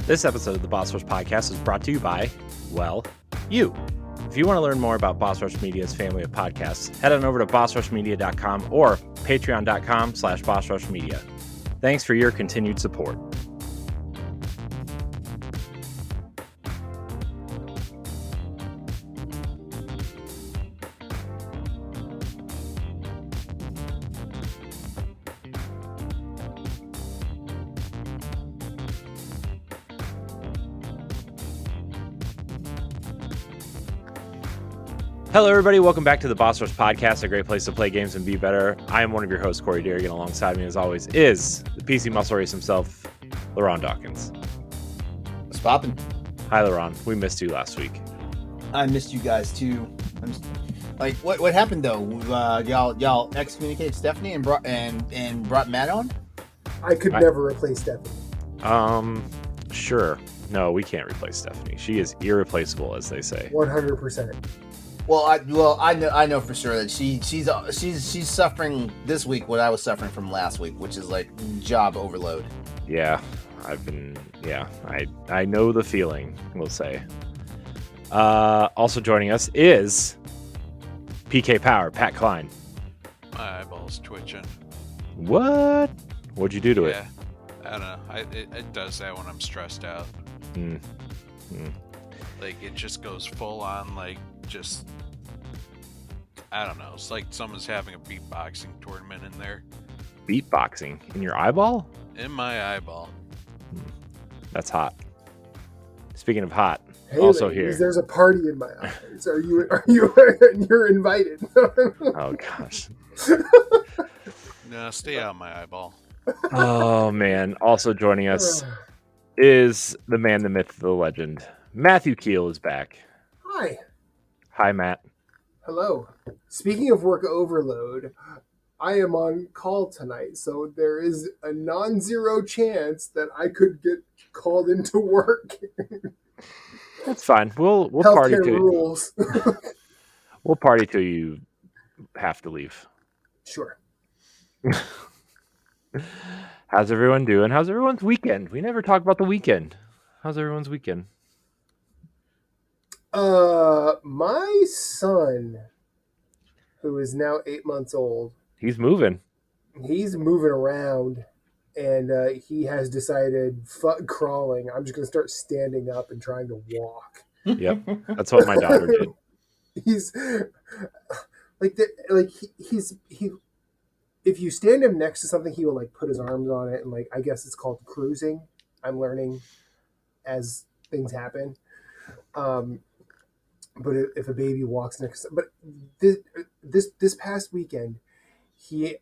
This episode of the Boss Rush Podcast is brought to you by, well, you. If you want to learn more about Boss Rush Media's family of podcasts, head on over to bossrushmedia.com or patreon.com/bossrushmedia. Thanks for your continued support. Hello, everybody. Welcome back to the Boss Rush Podcast, a great place to play games and be better. I am one of your hosts, Corey Derrigan. Alongside me, as always, is the PC Muscle Race himself, LeRon Dawkins. What's poppin'? Hi, LeRon. We missed you last week. I missed you guys too. What happened though? Y'all excommunicated Stephanie and brought Matt on. I could never replace Stephanie. Sure. No, we can't replace Stephanie. She is irreplaceable, as they say. 100%. Well, I know for sure that she's suffering this week what I was suffering from last week, which is like job overload. Yeah, I know the feeling, we'll say. Also joining us is PK Power, Pat Klein. My eyeball's twitching. What? What'd you do to it? I don't know. It does that when I'm stressed out. Like, it just goes full on, like, just, I don't know. It's like someone's having a beatboxing tournament in there. Beatboxing? In your eyeball? In my eyeball. That's hot. Speaking of hot, Hey, also ladies, here. There's a party in my eyes. You're invited. Oh, gosh. No, stay out of my eyeball. Oh, man. Also joining us is the man, the myth, the legend. Matthew Kiel is back. Hi. Hi, Matt. Hello. Speaking of work overload, I am on call tonight, so there is a non-zero chance that I could get called into work. That's fine. We'll party Healthcare till rules. we'll party till you have to leave. Sure. How's everyone doing? How's everyone's weekend? We never talk about the weekend. How's everyone's weekend? My son, who is now 8 months old, He's moving. he's moving around, and he has decided, fuck crawling. I'm just going to start standing up and trying to walk. Yep. That's what my daughter did. He's if you stand him next to something, he will like put his arms on it, and like I guess it's called cruising. I'm learning as things happen. But if a baby walks next, but this past weekend, I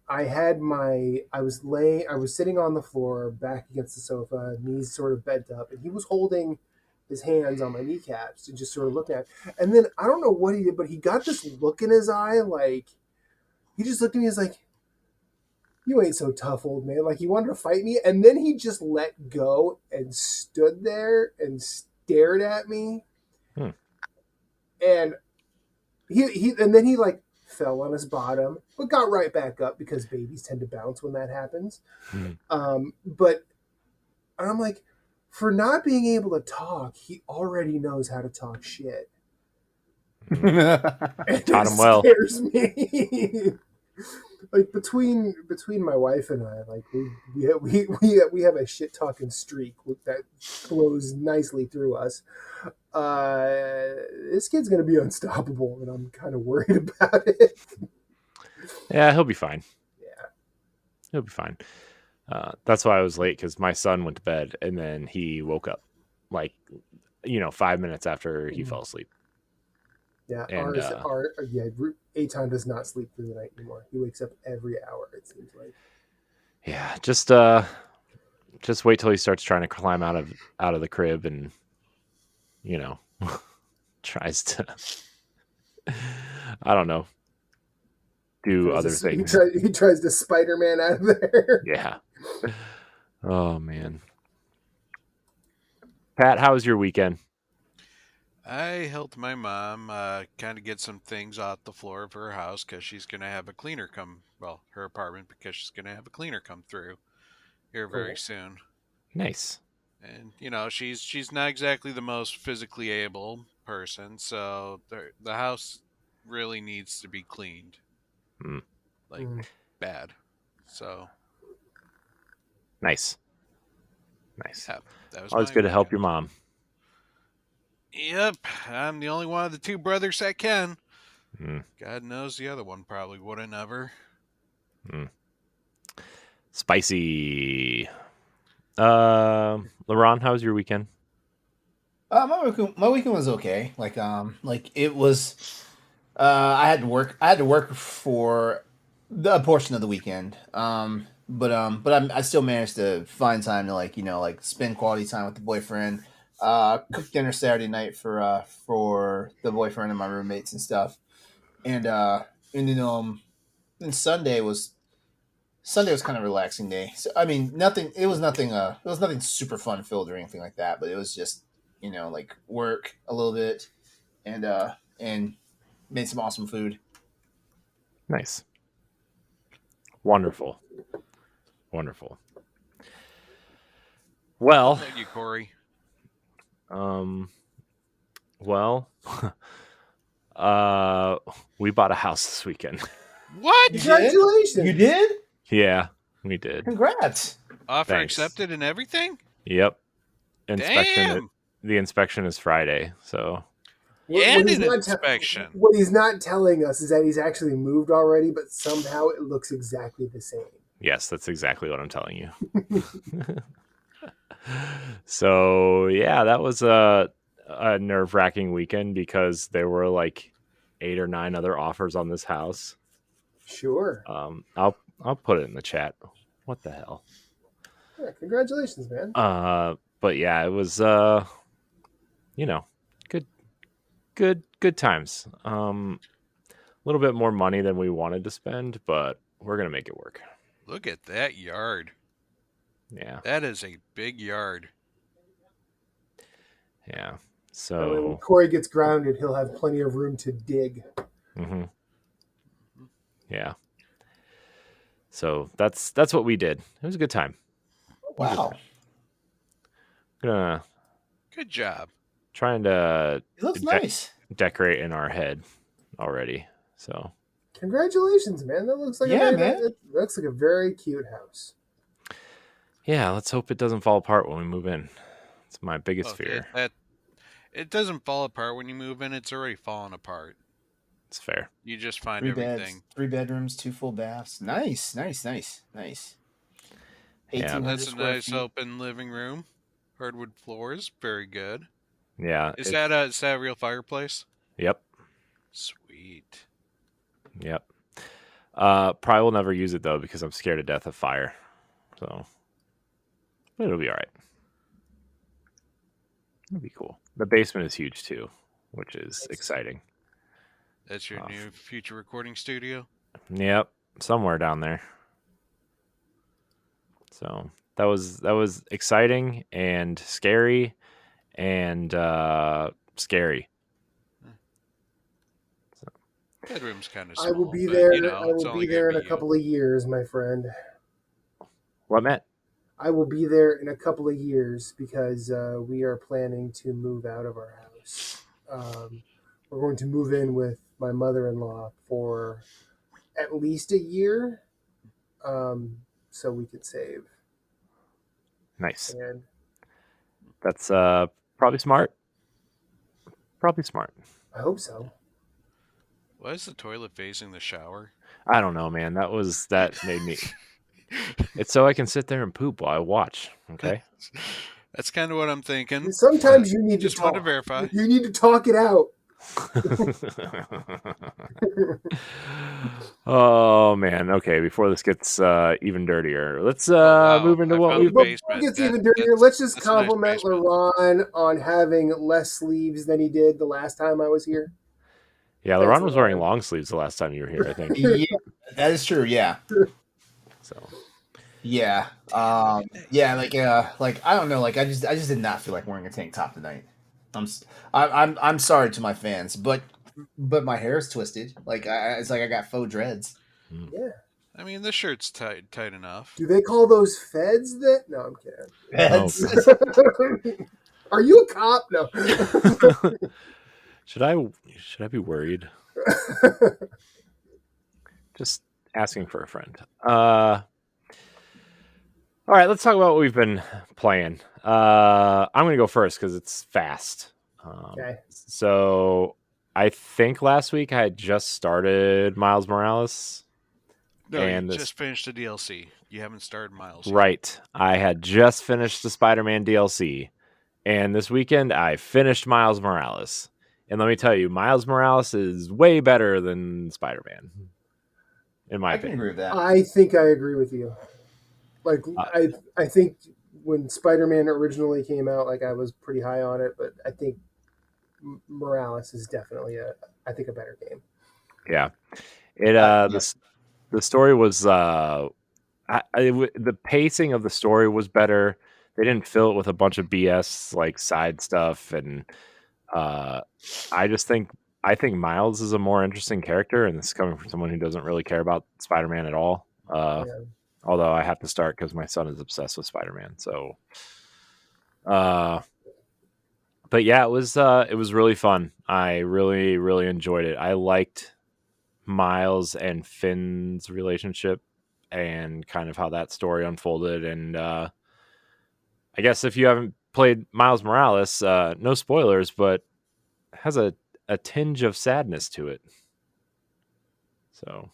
was sitting on the floor, back against the sofa, knees sort of bent up, and he was holding his hands on my kneecaps and just sort of looking at it. And then I don't know what he did, but he got this look in his eye, like he just looked at me as like, "You ain't so tough, old man." Like he wanted to fight me, and then he just let go and stood there and stared at me. And he like fell on his bottom, but got right back up because babies tend to bounce when that happens. But I'm like, for not being able to talk, he already knows how to talk shit. Taught him well. Scares me. Like between my wife and I, like we have a shit talking streak that flows nicely through us. This kid's gonna be unstoppable, and I'm kind of worried about it. Yeah, he'll be fine. Yeah, He'll be fine. That's why I was late, because my son went to bed and then he woke up, like, 5 minutes after he fell asleep. Yeah, And, Eitan does not sleep through the night anymore. He wakes up every hour, it seems like. Yeah, just wait till he starts trying to climb out of the crib and tries to I don't know, do other things. He tries to Spider-Man out of there. Yeah. Oh man. Pat, how was your weekend? I helped my mom kind of get some things off the floor of her house because she's going to have a cleaner her apartment, because she's going to have a cleaner come through here very soon. Nice. And she's not exactly the most physically able person, so the house really needs to be cleaned, Mm, like bad. So nice. Nice. yeah, that was Always my good to help weekend. your mom. Yep, I'm the only one of the two brothers that can. Mm, God knows the other one probably wouldn't ever. mm. Spicy. LeRon, how was your weekend? My weekend was okay. Like it was. I had to work. I had to work for a portion of the weekend. I still managed to find time to like spend quality time with the boyfriend. Cook dinner Saturday night for the boyfriend and my roommates and stuff. And and then and Sunday was kind of a relaxing day. So I mean, nothing. It was nothing. It was nothing super fun filled or anything like that. But it was just like work a little bit and made some awesome food. Nice. Wonderful. Wonderful. How Well, about you, Corey? um, well, uh, we bought a house this weekend. What? You Congratulations! did? You did? Yeah, we did. Congrats! Offer Thanks. accepted and everything? Yep. Inspection. Damn. The inspection is Friday, so And he's an not inspection. what he's not telling us is that he's actually moved already, but somehow it looks exactly the same. yes, that's exactly what I'm telling you. So yeah, that was a nerve-wracking weekend because there were like 8 or 9 other offers on this house. Sure. I'll put it in the chat. What the hell? Yeah, congratulations, man. But yeah, it was good good times. A little bit more money than we wanted to spend, but we're gonna make it work. Look at that yard. Yeah, That is a big yard. yeah. That way when So Corey gets grounded, he'll have plenty of room to dig. mhm. Yeah. So that's what we did. It was a good time. Wow, Gonna Good job. trying to it looks nice. decorate in our head already. So Congratulations, man. That looks like Yeah, man. that looks like a very cute house. yeah, let's hope it doesn't fall apart when we move in. It's my biggest Oh, fear. it doesn't fall apart when you move in. It's already fallen apart. It's fair. You just find 3 everything. beds, 3 bedrooms, 2 full baths. Nice. Yeah. 1,800 That's a square nice feet. open living room. Hardwood floors. Very good. Yeah. Is that a real fireplace? Yep. Sweet. Yep. Probably will never use it though because I'm scared to death of fire. So but it'll be all right. It'll be cool. The basement is huge too, which is exciting. That's your new future recording studio? Yep. Somewhere down there. So that was exciting and scary and scary. Bedroom's kind of small. I will be but, there. it's I will only be there in gonna a be couple of years, my friend. What, Matt? I will be there in a couple of years because we are planning to move out of our house. We're going to move in with my mother-in-law for at least a year, so we could save. Nice. And That's probably smart. Probably smart. I hope so. Why is the toilet facing the shower? I don't know, man. That made me. It's so I can sit there and poop while I watch. Okay. That's kind of what I'm thinking. Sometimes you need to Just want to talk. verify. You need to talk it out. Oh man. Okay. Before this gets even dirtier, let's wow. move into I what found we've the been. Before it basement. gets That- even dirtier, that's- let's just that's a nice compliment basement. LeRon on having less sleeves than he did the last time I was here. Yeah, Thanks, LeRon was wearing LeRon. long sleeves the last time you were here. I think. Yeah, that is true. Yeah. So. Yeah. Like I don't know. Like I just did not feel like wearing a tank top tonight. I'm sorry to my fans, but my hair is twisted. Like it's like I got faux dreads. Yeah. I mean, the shirt's tight enough. Do they call those feds that? No, I'm kidding. That's- Are you a cop? No. Should I be worried? Just asking for a friend. All right, let's talk about what we've been playing. I'm going to go first because it's fast. Okay. So I think last week I had just started Miles Morales. No, And you this- just finished the DLC. You haven't started Miles yet. Right. I had just finished the Spider-Man DLC. And this weekend I finished Miles Morales. And let me tell you, Miles Morales is way better than Spider-Man, in my I can opinion. agree with that. I think I agree with you. Like I think when Spider-Man originally came out, like I was pretty high on it, but I think Morales is definitely a better game. Yeah. Yeah. The story was the pacing of the story was better. They didn't fill it with a bunch of BS like side stuff, and I think Miles is a more interesting character, and this is coming from someone who doesn't really care about Spider-Man at all. Yeah. Although I have to start because my son is obsessed with Spider-Man. So, but yeah, it was really fun. I really really enjoyed it. I liked Miles and Finn's relationship and kind of how that story unfolded. And I guess if you haven't played Miles Morales, no spoilers, but it has a tinge of sadness to it. So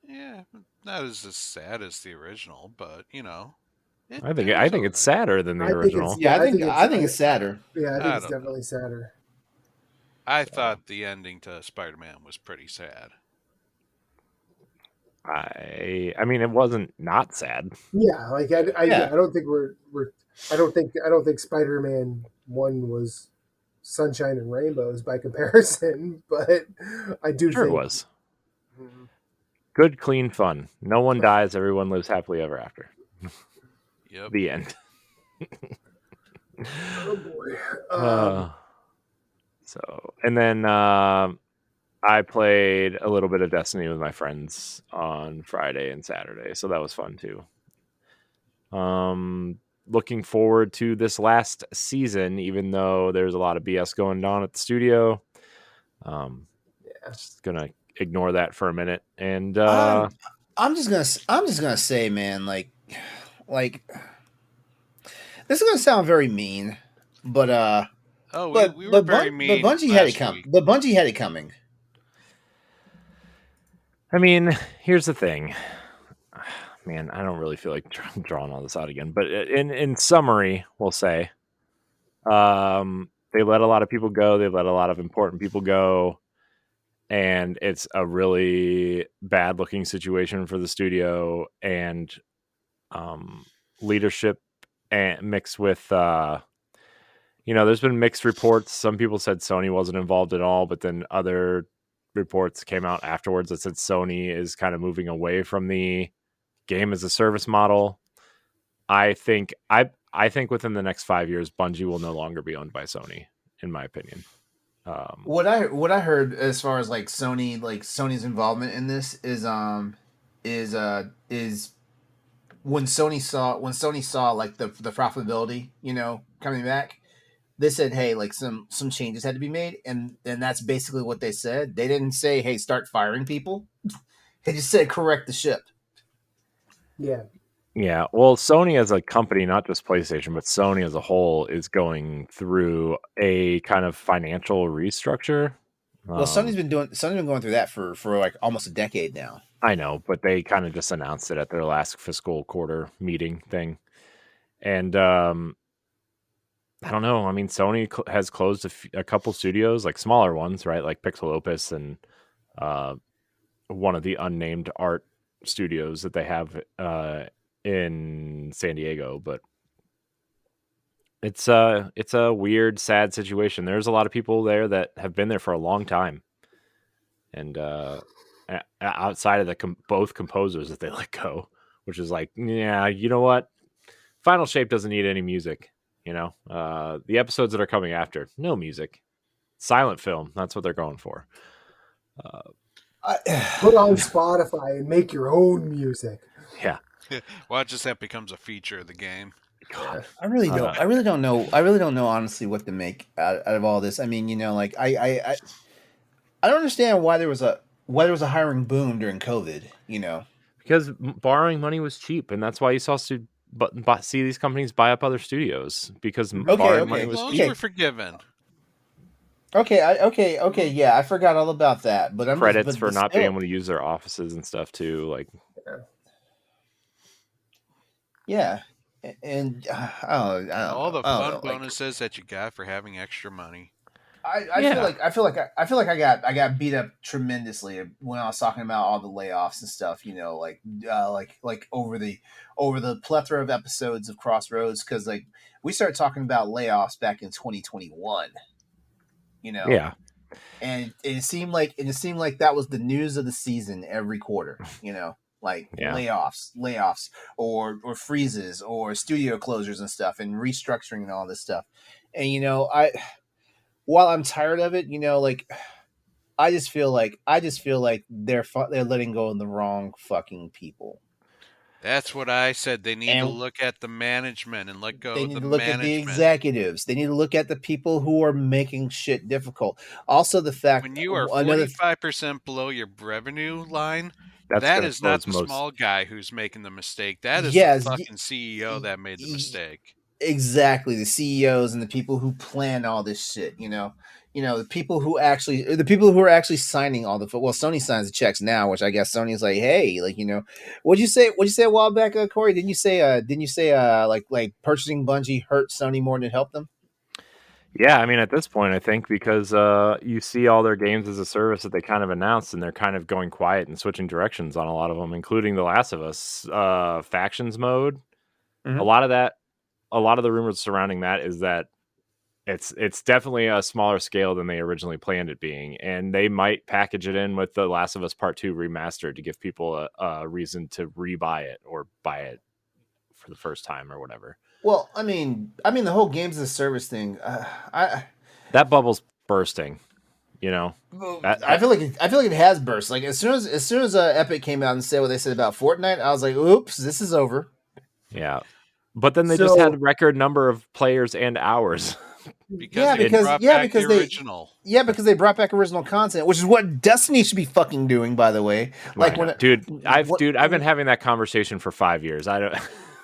Yeah, not as sad as the original, but you know, I think it's sadder than the I think original. it's- Yeah, Yeah, I think it's sadder. Yeah, I I think it's don't know. definitely sadder. I thought the ending to Spider-Man was pretty sad. I mean, it wasn't not sad. Yeah, like I Yeah. don't think I don't think Spider-Man 1 was sunshine and rainbows by comparison, but I do Sure, think it was good, clean fun. No one dies. Everyone lives happily ever after. Yep. The end. Oh boy. So, and then I played a little bit of Destiny with my friends on Friday and Saturday, so that was fun too. Looking forward to this last season, even though there's a lot of BS going on at the studio. Just gonna ignore that for a minute, and I'm just gonna say, man, like this is gonna sound very mean, but we were very mean. But Bungie had it last coming. week. But Bungie had it coming. I mean, here's the thing. Man, I don't really feel like drawing all this out again, but in summary, we'll say, they let a lot of people go. They let a lot of important people go, and it's a really bad looking situation for the studio and leadership, and mixed with there's been mixed reports. Some people said Sony wasn't involved at all, but then other reports came out afterwards that said Sony is kind of moving away from the game as a service model. I think within the next 5 years, Bungie will no longer be owned by Sony, in my opinion. What I heard as far as like Sony's involvement in this is when Sony saw like the profitability, coming back, they said, hey, like some changes had to be made, and that's basically what they said. They didn't say, hey, start firing people. They just said correct the ship. Yeah. Yeah, well, Sony as a company, not just PlayStation, but Sony as a whole, is going through a kind of financial restructure. Well, Sony's been going through that for like almost a decade now. I know, but they kind of just announced it at their last fiscal quarter meeting thing. And I don't know. I mean, Sony has closed a couple studios, like smaller ones, right? Like Pixel Opus and one of the unnamed art studios that they have in San Diego. But it's a weird, sad situation. There's a lot of people there that have been there for a long time. And outside of both composers that they let go, which is like, yeah, you know what? Final Shape doesn't need any music. The episodes that are coming after, no music, silent film. That's what they're going for. Put on Spotify and make your own music. Yeah. Watch as that becomes a feature of the game. God. I really don't. I really don't know. I really don't know honestly what to make out of all this. I mean, like I don't understand why there was a hiring boom during COVID. Because borrowing money was cheap, and that's why you saw see these companies buy up other studios because borrowing money was Loans cheap. were forgiven. Okay. Yeah, I forgot all about that. But Credits for not being able to use their offices and stuff too. Like, yeah, and I don't All the know. I don't fun know, like, bonuses that you got for having extra money. I feel like I got beat up tremendously when I was talking about all the layoffs and stuff. Like over the plethora of episodes of Crossroads, because like we started talking about layoffs back in 2021. yeah, and it seemed like that was the news of the season every quarter. Like layoffs or freezes or studio closures and stuff and restructuring and all this stuff. And while I'm tired of it, like I just feel like they're letting go of the wrong fucking people. That's what I said. They need to And look at the management and let go they of need the to look at the management. executives. They need to look at the people who are making shit difficult. Also, the fact When you are another 45% below your revenue line, that's that gonna is not close the most. small guy who's making the mistake. That is the yes, fucking CEO that made the mistake. exactly, the CEOs and the people who plan all this shit. The people who are actually signing all the Sony signs the checks now, which I guess Sony's like, hey, like what'd you say a while back, Corey? Didn't you say like purchasing Bungie hurt Sony more than it helped them? Yeah, I mean, at this point, I think because you see all their games as a service that they kind of announced, and they're kind of going quiet and switching directions on a lot of them, including The Last of Us factions mode. Mhm. A lot of the rumors surrounding that is that it's definitely a smaller scale than they originally planned it being, and they might package it in with The Last of Us Part 2 remastered to give people a reason to rebuy it or buy it for the first time or whatever. Well, I mean, the whole games as a service thing. That bubble's bursting. I feel like it has burst. Like as soon as Epic came out and said what they said about Fortnite, I was like, "Oops, this is over." Yeah, but then they just had a record number of players and hours. Because they brought back the original. Because they brought back original content, which is what Destiny should be fucking doing, by the way. Like I've been having that conversation for 5 years. I don't.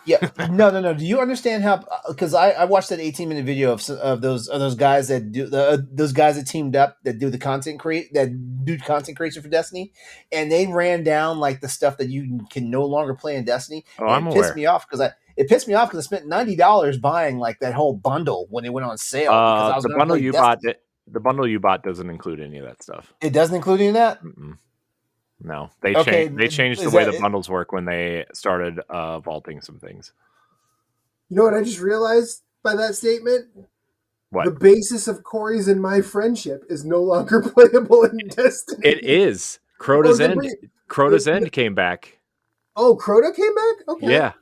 Yeah, no. Do you understand how? Because I watched that 18-minute video of those guys that do those guys that teamed up that do content creation for Destiny, and they ran down like the stuff that you can no longer play in Destiny. Oh, and I'm it aware. pissed me off because I spent $90 buying like that whole bundle when it went on sale. Because I was the bundle you bought doesn't include any of that stuff. It doesn't include any of that. Mm-mm. No, they changed the way the bundles work when they started vaulting some things. You know what I just realized by that statement? What? The basis of Corey's and my friendship is no longer playable in Destiny. It is. Crota's End came back. Oh, Crota came back? Okay. Yeah.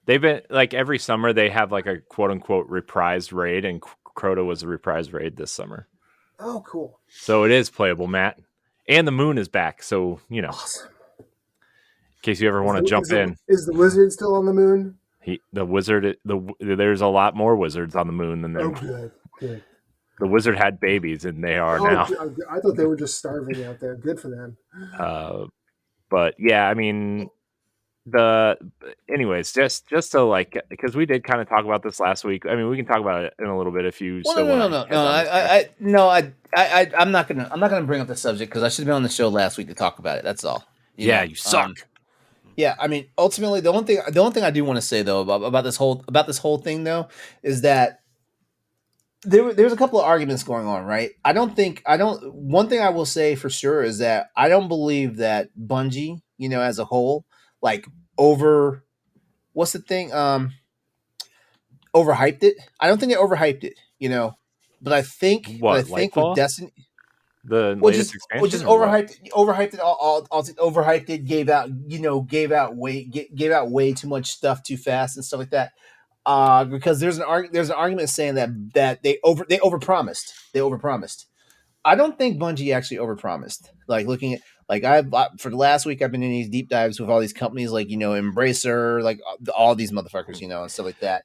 They've been like every summer they have like a quote unquote reprised raid, and Crota was a reprised raid this summer. Oh, cool. So it is playable, Matt. And the moon is back, so awesome. In case you ever want to jump in. Is the wizard still on the moon? There's a lot more wizards on the moon than them. Oh, good. The wizard had babies, and they are now. I thought they were just starving out there. Good for them. But yeah, I mean, anyways, just to like, because we did kind of talk about this last week. I mean, we can talk about it in a little bit if you still want to. I'm not gonna bring up the subject because I should have been on the show last week to talk about it. That's all. You suck. Yeah, I mean, ultimately, the only thing I do want to say though about this whole thing though is that there's a couple of arguments going on, right? One thing I will say for sure is that I don't believe that Bungie, as a whole, like overhyped it. I don't think they overhyped it, but I think with Destiny, the latest expansion, just overhyped it all overhyped it, gave out way too much stuff too fast and stuff like that. Because there's an argument saying that they overpromised. I don't think Bungie actually overpromised. Like looking Like for the last week, I've been in these deep dives with all these companies, like Embracer, like all these motherfuckers, and stuff like that.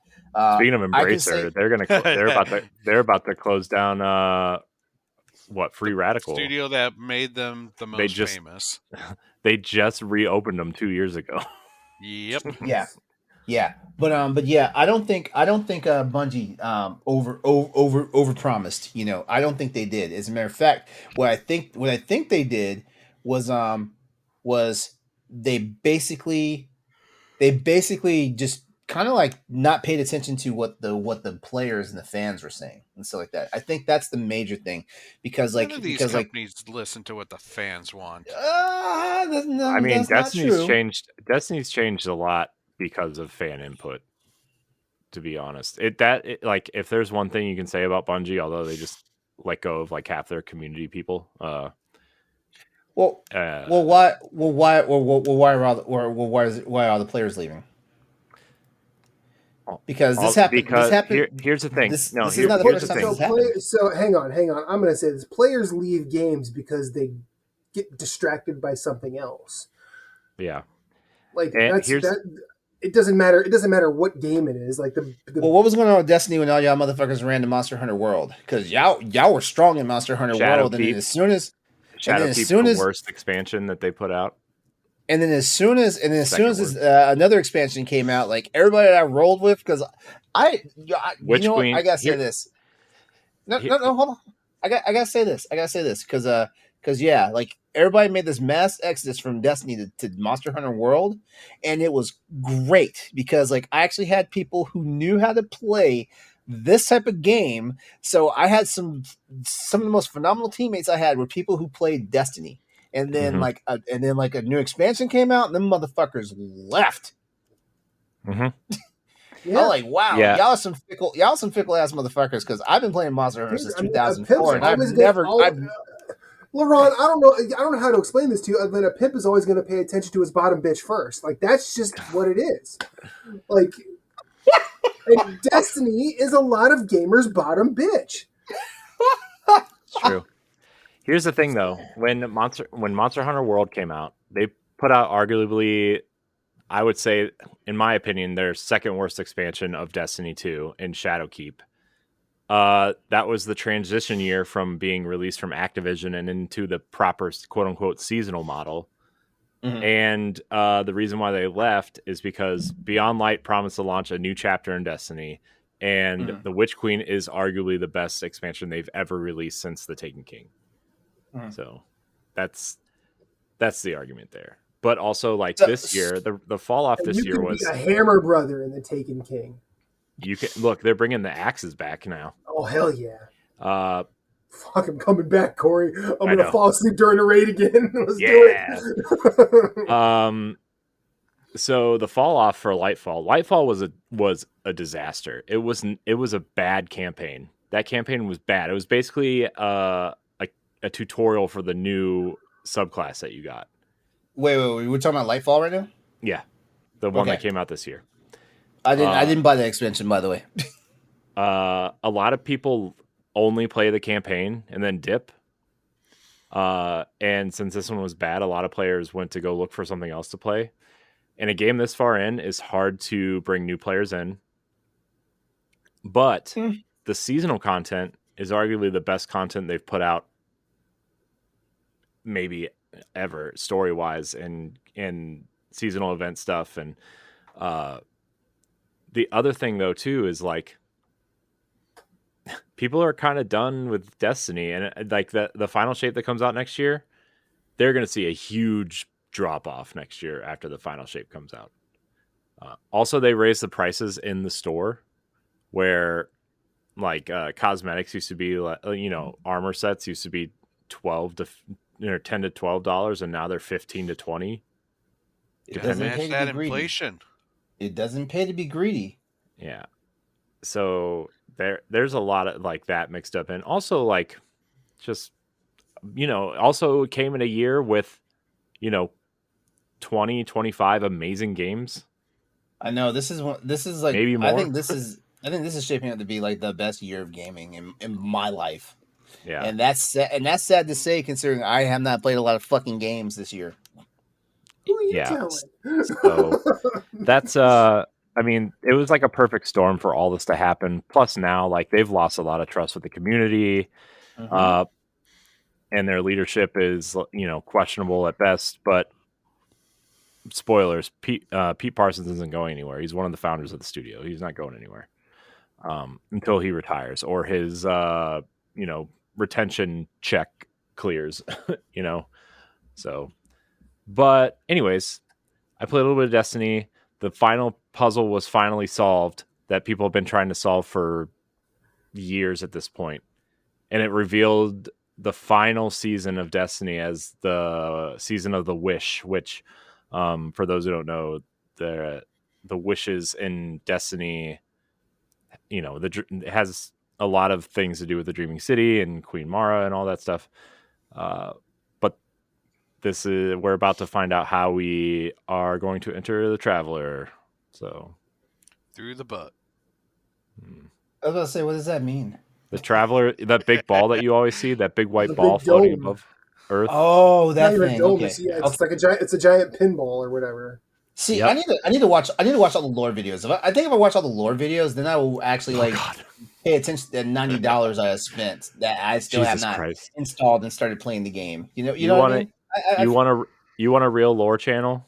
Speaking of I can say, Embracer, they're about to close down Free Radical. Studio that made them the most famous. They just reopened them 2 years ago. Yep. yeah, but yeah, I don't think Bungie over promised. I don't think they did. As a matter of fact, what I think they did was was they basically just kind of like not paid attention to what the players and the fans were saying and stuff like that. I think that's the major thing because None of these companies listen to what the fans want. I mean, Destiny's changed a lot because of fan input. To be honest, if there's one thing you can say about Bungie, although they just let go of like half their community people. Why are the players leaving? Because this happened. Here's the thing. This is not the first time this happened. So hang on. I'm going to say this: players leave games because they get distracted by something else. Yeah, like it doesn't matter. It doesn't matter what game it is. Like what was going on with Destiny when all y'all motherfuckers ran to Monster Hunter World? Because y'all were strong in Monster Hunter World, and then as soon as the worst expansion that they put out. And then as soon as another expansion came out, like everybody that I rolled with, because I gotta say this. No, hold on. I gotta say this because yeah, like everybody made this mass exodus from Destiny to Monster Hunter World, and it was great because like I actually had people who knew how to play this type of game. So I had some of the most phenomenal teammates I had were people who played Destiny. And then a new expansion came out, and them motherfuckers left. Mm-hmm. Yeah. I'm like, wow, y'all are some fickle ass motherfuckers. Because I've been playing Monster Hunter since 2004, and LeRon, I don't know how to explain this to you. Other than a pimp is always going to pay attention to his bottom bitch first. Like that's just what it is. Like, and Destiny is a lot of gamers' bottom bitch. It's true. Here's the thing, though. When Monster Hunter World came out, they put out arguably, I would say, in my opinion, their second worst expansion of Destiny 2 in Shadowkeep. That was the transition year from being released from Activision and into the proper quote-unquote seasonal model. Mm-hmm. And the reason why they left is because Beyond Light promised to launch a new chapter in Destiny, and the Witch Queen is arguably the best expansion they've ever released since The Taken King. So that's the argument there. But also, like this year, the fall off this year was a Hammer Brother in The Taken King. You can look; they're bringing the axes back now. Oh hell yeah! Fuck, I'm coming back, Corey. I'm gonna fall asleep during the raid again. Let's do it. So the fall off for Lightfall was a disaster. It was a bad campaign. That campaign was bad. It was basically a tutorial for the new subclass that you got. Wait, we're talking about Lightfall right now? Yeah, the one that came out this year. I didn't buy the expansion, by the way. A lot of people only play the campaign and then dip. And since this one was bad, a lot of players went to go look for something else to play. And a game this far in is hard to bring new players in. But the seasonal content is arguably the best content they've put out maybe ever, story-wise, and seasonal event stuff. And the other thing, though, too, is like people are kind of done with Destiny, and like the final shape that comes out next year, they're going to see a huge drop-off next year after the final shape comes out. Also, they raised the prices in the store where like cosmetics used to be, armor sets used to be $10 to $12, and now they're $15 to $20. It doesn't pay that inflation. It doesn't pay to be greedy. Yeah. So there's a lot of like that mixed up, and also like just also came in a year with 20, 25 amazing games. I know this is like maybe more. I think this is shaping up to be like the best year of gaming in my life. Yeah. And that's sad to say, considering I have not played a lot of fucking games this year. Who are you Yeah. telling? So that's I mean, it was like a perfect storm for all this to happen. Plus now, like, they've lost a lot of trust with the community. Mhm. And their leadership is, questionable at best. But spoilers, Pete Parsons isn't going anywhere. He's one of the founders of the studio. He's not going anywhere until he retires or his retention check clears. So, but anyways, I played a little bit of Destiny. The final puzzle was finally solved that people have been trying to solve for years at this point, and it revealed the final season of Destiny as the season of the Wish, which, for those who don't know, the wishes in Destiny, it has a lot of things to do with the Dreaming City and Queen Mara and all that stuff. But we're about to find out how we are going to enter the Traveler. So Through the butt. I was about to say, what does that mean? the Traveler, that big ball that you always see, that big white The ball big floating dome. above Earth. Oh, Not that even a thing. dome. Okay. It's like a giant pinball or whatever. See, Yep. I need to watch all the lore videos. I think if I watch all the lore videos, then I will actually pay attention to the $90 I have spent that I still have Jesus not Christ. installed and started playing the game. You know You what I want mean? to you want a real lore channel?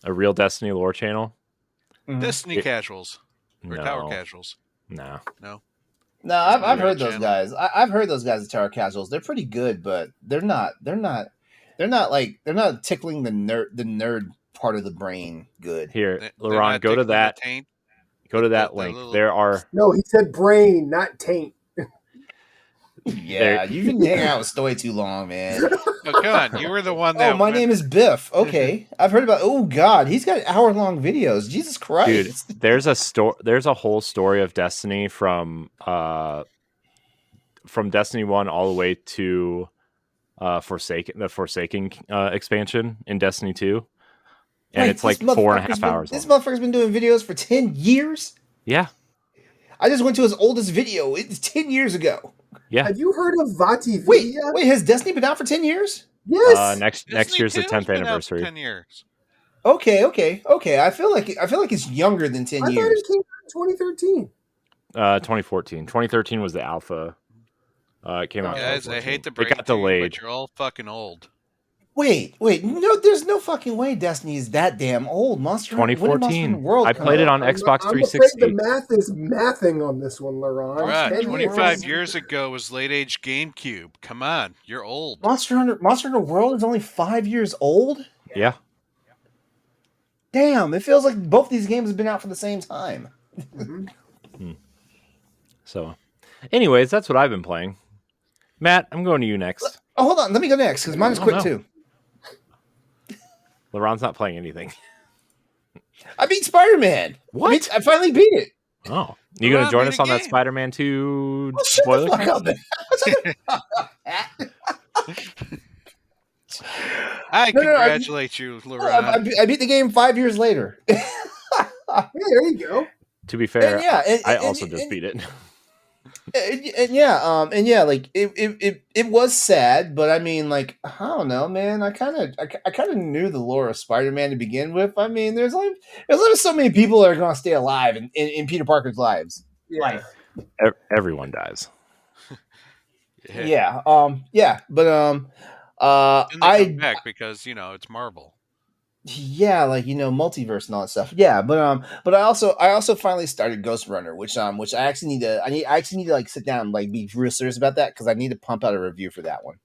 A real Destiny lore channel? Mhm. Destiny It- casuals or Tower No. casuals. No. No. No, That's I've my heard those channel. guys. I've heard those guys at Tower Casuals. They're pretty good, but they're not tickling the nerd part of the brain good. Here, They're LeRon, not go to tickling the that. taint. Go to that The link. little- There are No, he said brain, not taint. Yeah, you've been hanging out with Stoy too long, man. Oh, come on. You were the one that Oh, my name is Biff. Okay, I've heard about. Oh God, he's got hour-long videos. Jesus dude. Christ. There's a whole story of Destiny from Destiny 1 all the way to the Forsaken expansion in Destiny 2. And it's like 4.5 hours This long. motherfucker's been doing videos for 10 years. Yeah. I just went to his oldest video. It's 10 years ago. Yeah. Have you heard of Vati Wait, Vidya? has Destiny been out for 10 years? Yes. Next Destiny year's the 2 has 10th been out for anniversary. 10 years. Okay. I feel like it's younger than 10 I thought years. it came out in 2013. 2014. 2013 was the alpha. It came out in Guys, I 2014. hate to It break got it to you, delayed. but you're all fucking old. Wait, no, there's no fucking way Destiny is that damn old. Monster Hunter 2014. World I come played it out? on Xbox I'm 360. afraid the math is mathing on this one, LeRon. Right, 10 25 years. years ago was late age GameCube. Come on, you're old. Monster Hunter World is only 5 years old? Yeah. Damn, it feels like both these games have been out for the same time. Mhm. So, anyways, that's what I've been playing. Matt, I'm going to you next. Oh, hold on. Let me go next because mine is Oh, quick no. too. LeRon's not playing anything. I beat Spider-Man. What? I finally beat it. Oh, you going LeRon to join beat us a on that game. Spider-Man 2 Oh, shut spoiler the fuck cast? up, man. Shut the fuck up. I No, congratulate you, LeRon. I beat the game 5 years later. Hey, there you go. To be fair, And yeah, I also just beat it. and yeah, like it was sad, but I mean, like, I don't know, man. I kind of knew the lore of Spider-Man to begin with. I mean, there's so many people that are gonna stay alive in Peter Parker's lives. Yeah. Everyone dies. Yeah, but And they come back because it's Marvel. yeah, like, multiverse and all that stuff. Yeah, but I also finally started Ghost Runner, which I actually need to like sit down and like be real serious about that because I need to pump out a review for that one.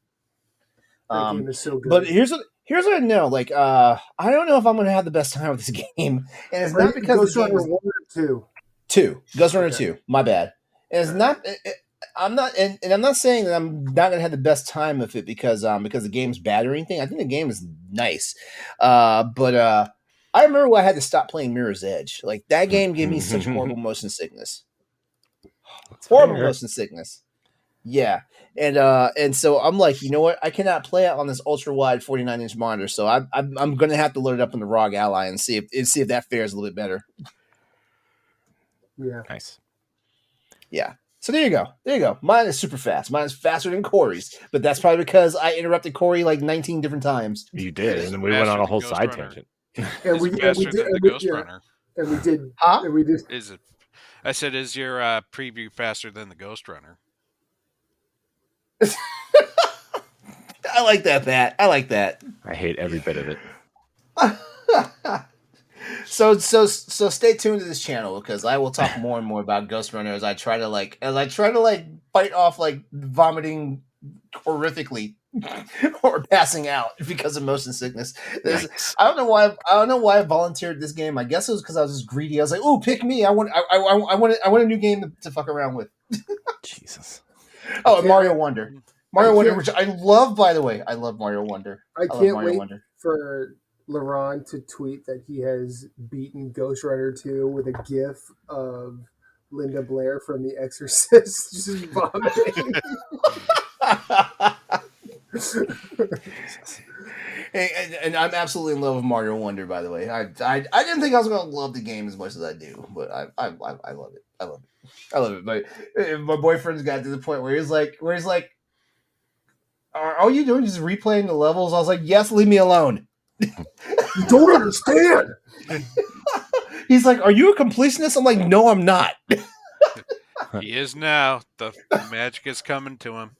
That game is so good. But here's what I know. Like, I don't know if I'm gonna have the best time with this game, and it's not because Ghost the game Runner is 1 or 2. 2. Ghost Runner Okay. 2. My bad. And it's not. I'm not, and I'm not saying that I'm not gonna have the best time with it because the game's bad or anything. I think the game is nice, but I remember when I had to stop playing Mirror's Edge. Like, that game gave me such horrible motion sickness. Horrible motion sickness. Yeah, and so I'm like, you know what? I cannot play it on this ultra wide 49-inch monitor. So I'm gonna have to load it up on the ROG Ally and see if that fares a little bit better. Yeah. Nice. Yeah. So there you go. There you go. Mine is super fast. Mine is faster than Corey's, but that's probably because I interrupted Corey like 19 different times. You did, Is and it then we went on faster a than whole Ghost side Runner? tangent. And Is we it and we faster did than the and we, Ghost yeah, Runner? and we did Huh? and we did. Is it? I said, is your preview faster than the Ghost Runner? I like that, Pat. I like that. I hate every bit of it. So stay tuned to this channel because I will talk more and more about Ghost Runner as I try to fight off like vomiting horrifically or passing out because of motion sickness. Yikes. I don't know why I volunteered this game. I guess it was because I was just greedy. I was like, "Ooh, pick me! I want a new game to fuck around with." Jesus. Oh, and Mario Wonder. Mario I Wonder, can't- which I love, by the way. I love Mario Wonder. I love can't Mario wait Wonder. for LeRon to tweet that he has beaten Ghost Runner 2 with a gif of Linda Blair from The Exorcist just vomiting. And I'm absolutely in love with Mario Wonder, by the way. I didn't think I was going to love the game as much as I do, but I love it. I love it. I love it. But my boyfriend's got to the point where he's like, are all you doing is just replaying the levels? I was like, yes, leave me alone. You don't understand. He's like, are you a completionist? I'm like, no, I'm not. He is now. The magic is coming to him.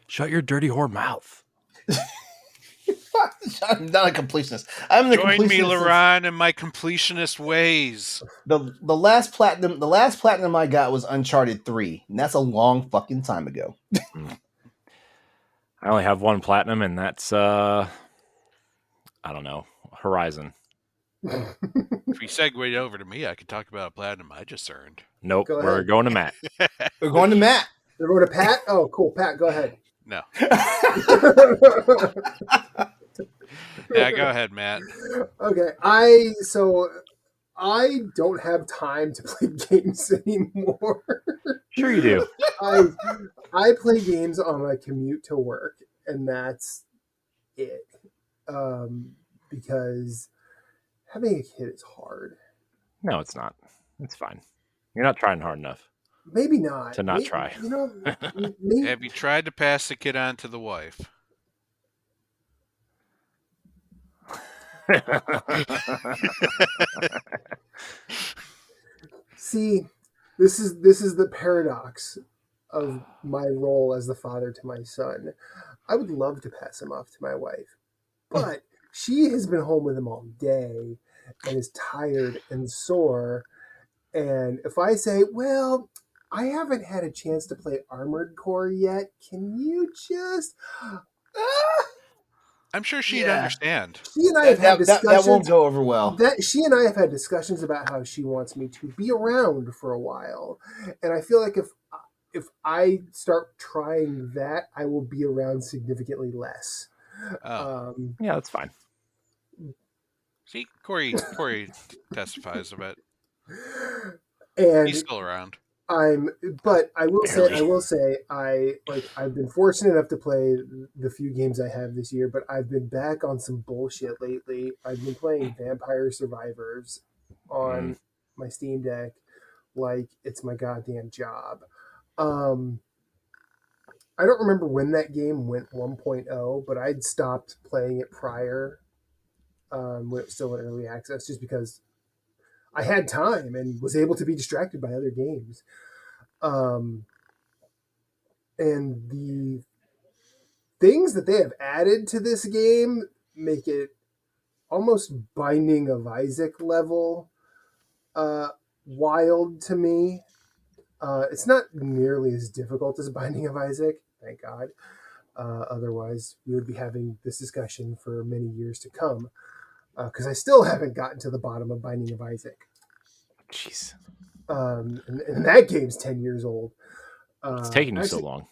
Shut your dirty whore mouth. I'm not a completionist. I'm the Join me, completionist. LeRon, in my completionist ways. The last platinum I got was Uncharted 3, and that's a long fucking time ago. I only have one platinum, and that's I don't know, Horizon. If we segued over to me, I could talk about a platinum I just earned. Nope, Go we're ahead. going to Matt. We're going to Matt. They're going to Pat? Oh, cool. Pat, go ahead. No. Yeah, go ahead, Matt. Okay. I don't have time to play games anymore. Sure you do. I play games on my commute to work, and that's it. Because having a kid is hard. No, it's not. It's fine. You're not trying hard enough. Maybe not. To not try. You know, maybe, Have you tried to pass the kid on to the wife? see, this is the paradox of my role as the father to my son. I would love to pass him off to my wife, but she has been home with him all day and is tired and sore. And if I say, well, I haven't had a chance to play Armored Core yet, can you just... I'm sure she'd Yeah. understand. She and I have had discussions. That won't go over well. She and I have had discussions about how she wants me to be around for a while, and I feel like if I start trying that, I will be around significantly less. Oh. Yeah, that's fine. See, Corey testifies of it. And He's still around. but I will Barely. say, I've been fortunate enough to play the few games I have this year, but I've been back on some bullshit lately. I've been playing Vampire Survivors on my Steam Deck like it's my goddamn job. I don't remember when that game went 1.0, but I'd stopped playing it prior when it was still in early access just because I had time and was able to be distracted by other games. And the things that they have added to this game make it almost Binding of Isaac level wild to me. It's not nearly as difficult as Binding of Isaac, thank God. Otherwise, we would be having this discussion for many years to come. Because I still haven't gotten to the bottom of Binding of Isaac. Jeez. And that game's 10 years old. It's taking you so actually, long.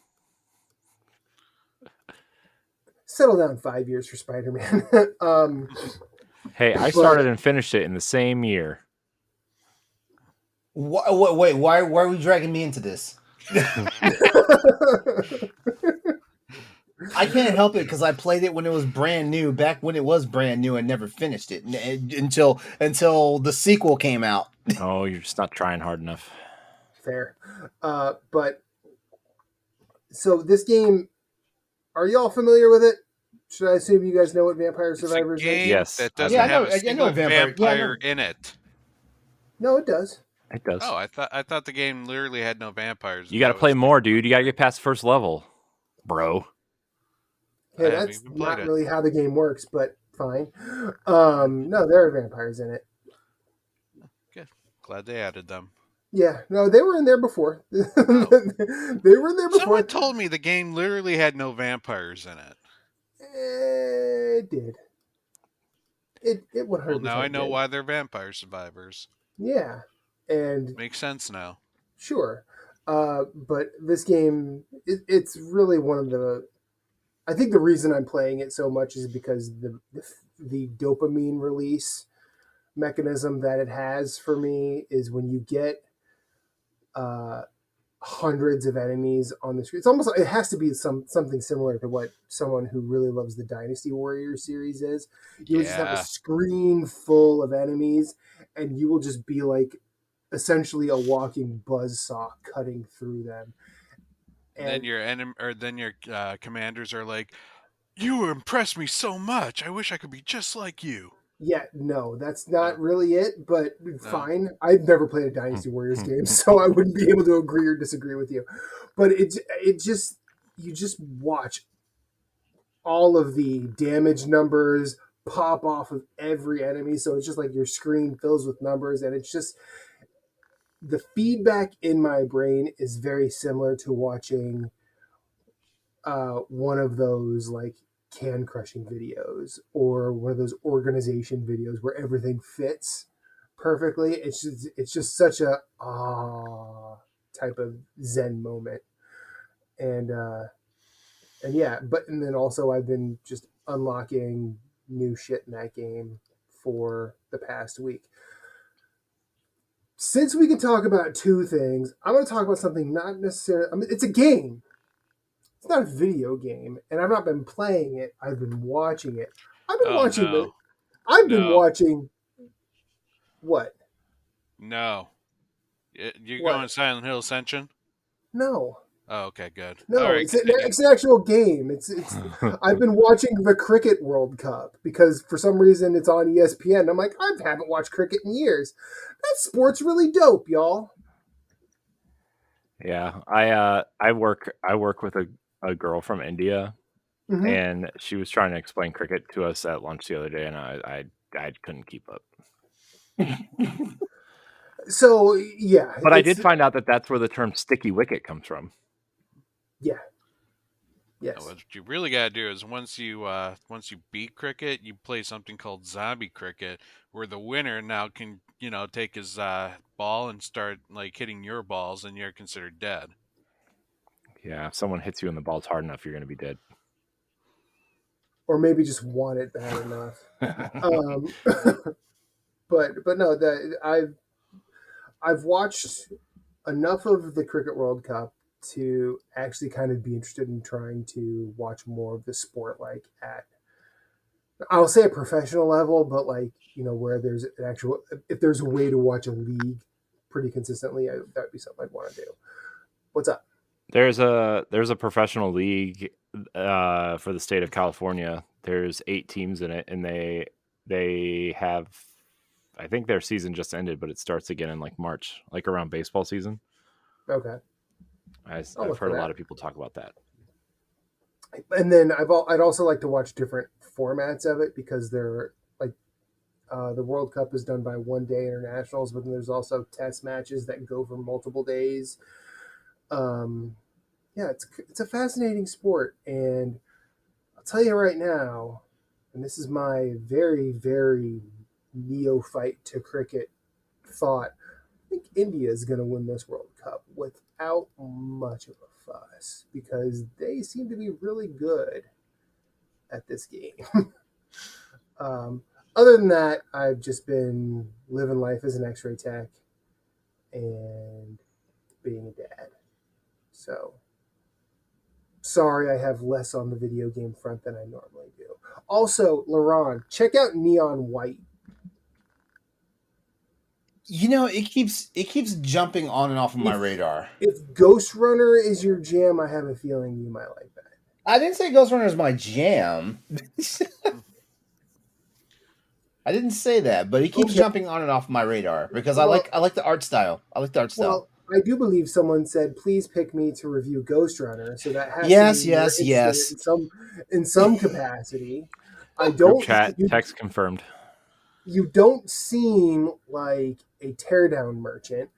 Settle down 5 years for Spider-Man. Hey, I started and finished it in the same year. Wait, why are we dragging me into this? I can't help it because I played it when it was brand new, back when it was brand new, and never finished it until the sequel came out. Oh, you're just not trying hard enough. Fair. But so this game, are y'all familiar with it? Should I assume you guys know what Vampire It's a Survivors is? game Yes, that I Yeah, doesn't do. have a I know single Vampire. Yeah, I vampire know. in it. No, it does. It does. Oh, I thought the game literally had no vampires. You And got to that play was more, dude. You got to get past first level, bro. Hey, I haven't that's even played not it. really how the game works, but fine. No, there are vampires in it. Good. Glad they added them. Yeah, no, they were in there before. They Oh, were in there someone before. told me the game literally had no vampires in it. It did. It Well, now I 100% know did. why they're vampire survivors. Yeah, and Makes sense now. sure. But this game, it's really one of the. I think the reason I'm playing it so much is because the dopamine release mechanism that it has for me is when you get uh, hundreds of enemies on the screen. It's almost it has to be something similar to what someone who really loves the Dynasty Warriors series is. You will just have a Yeah. screen full of enemies, and you will just be like essentially a walking buzzsaw cutting through them. And then And your commanders are like, "You impressed me so much. I wish I could be just like you." yeah, no, that's not No, really it, but no. fine. I've never played a Dynasty Warriors game, so I wouldn't be able to agree or disagree with you. But it just you just watch all of the damage numbers pop off of every enemy, so it's just like your screen fills with numbers, and it's just the feedback in my brain is very similar to watching one of those like can crushing videos or one of those organization videos where everything fits perfectly. It's just such a type of zen moment, and yeah, but and then also I've been just unlocking new shit in that game for the past week. Since we can talk about two things, I'm going to talk about something not necessarily. I mean, it's a game. It's not a video game, and I've not been playing it. I've been watching it. I've been Oh watching the. no, I've been no, watching what? no. You're What? going Silent Hill Ascension? No, Oh, okay, good. All no. right, continue. It's an actual game. It's. I've been watching the Cricket World Cup because for some reason it's on ESPN. I'm like, I haven't watched cricket in years. That sport's really dope, y'all. Yeah, I work with a girl from India, Mm-hmm. and she was trying to explain cricket to us at lunch the other day, and I couldn't keep up. So yeah, But I it's did find out that that's where the term "sticky wicket" comes from. yeah, Now, yes. what you really got to do is once you beat cricket, you play something called zombie cricket, where the winner now can take his ball and start like hitting your balls, and you're considered dead. Yeah, if someone hits you in the balls hard enough, you're going to be dead. Or maybe just want it bad enough. Um, but no, that I've watched enough of the Cricket World Cup to actually kind of be interested in trying to watch more of the sport, like at I'll say a professional level, but like where there's an actual if there's a way to watch a league pretty consistently, that'd be something I'd want to do. What's up? There's a professional league for the state of California. There's 8 teams in it, and they have, I think their season just ended, but it starts again in like March, like around baseball season. Okay, I'll I've look for heard a lot that. of people talk about that. And then I'd also like to watch different formats of it because they're like the World Cup is done by one day internationals, but then there's also test matches that go for multiple days. Um, yeah, it's a fascinating sport, and I'll tell you right now, and this is my very very neophyte to cricket thought. I think India is going to win this World Cup without much of a fuss because they seem to be really good at this game. um, Other than that, I've just been living life as an X-ray tech and being a dad. So sorry, I have less on the video game front than I normally do. Also, LeRon, check out Neon White. it keeps jumping on and off of my radar. If Ghost Runner is your jam, I have a feeling you might like that. I didn't say Ghost Runner is my jam. I didn't say that, but it keeps jumping on and off my radar because I like the art style. I like the art style. Well, I do believe someone said, "Please pick me to review Ghost Runner," so that has Yes, to mean you're yes, interested yes. in some capacity. I Group don't. chat text confirmed. You don't seem like a teardown merchant,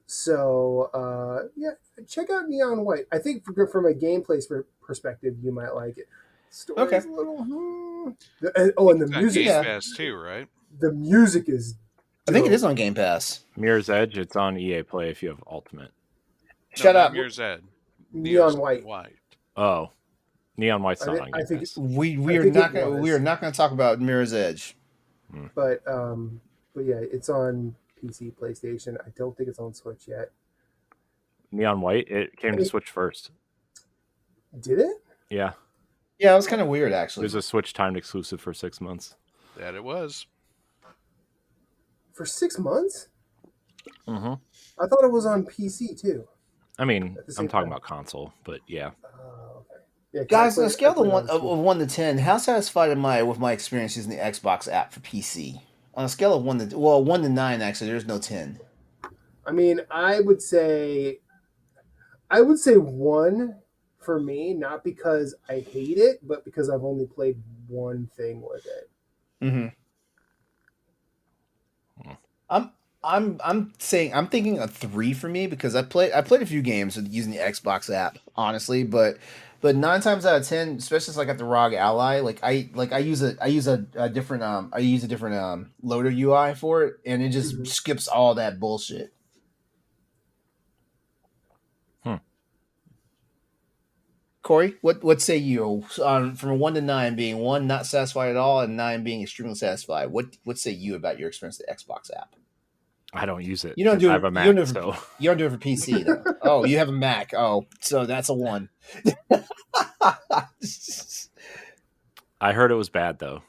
so yeah, check out Neon White. I think from a gameplay perspective, you might like it. Story's Okay. a little. And the It's on music. Game Pass too, right? The music is. I think it is on Game Pass. Mirror's Edge. It's on EA Play if you have Ultimate. Shut not up. Mirror's Edge. Neon White. Oh, Neon White's not on I Game think Pass. We are not going to talk about Mirror's Edge. But yeah, it's on PC, PlayStation. I don't think it's on Switch yet. Neon White. It came to Switch first. Did it? Yeah. Yeah, it was kind of weird It actually. was a Switch timed exclusive for 6 months. That it was. For 6 months? Mm-hmm. I thought it was on PC too. I mean, At the same I'm talking time. about console, but yeah. Okay. Yeah, Guys, on a scale I played of on 1 to 10, how satisfied am I with my experience using the Xbox app for PC? On a scale of 1 to 9, actually, there's no 10. I mean, I would say 1 for me, not because I hate it, but because I've only played one thing with it. Mm-hmm. I'm thinking a 3 for me because I played a few games with using the Xbox app, honestly, but 9 times out of 10, especially since I got the ROG Ally, I use a different loader UI for it, and it just skips all that bullshit. Corey, what say you? From 1 to 9 being 1 not satisfied at all, and 9 being extremely satisfied. What say you about your experience with the Xbox app? I don't use it. You don't do it. I have a Mac, you so don't do it for PC though. Oh, you have a Mac. Oh, so that's a 1. I heard it was bad though,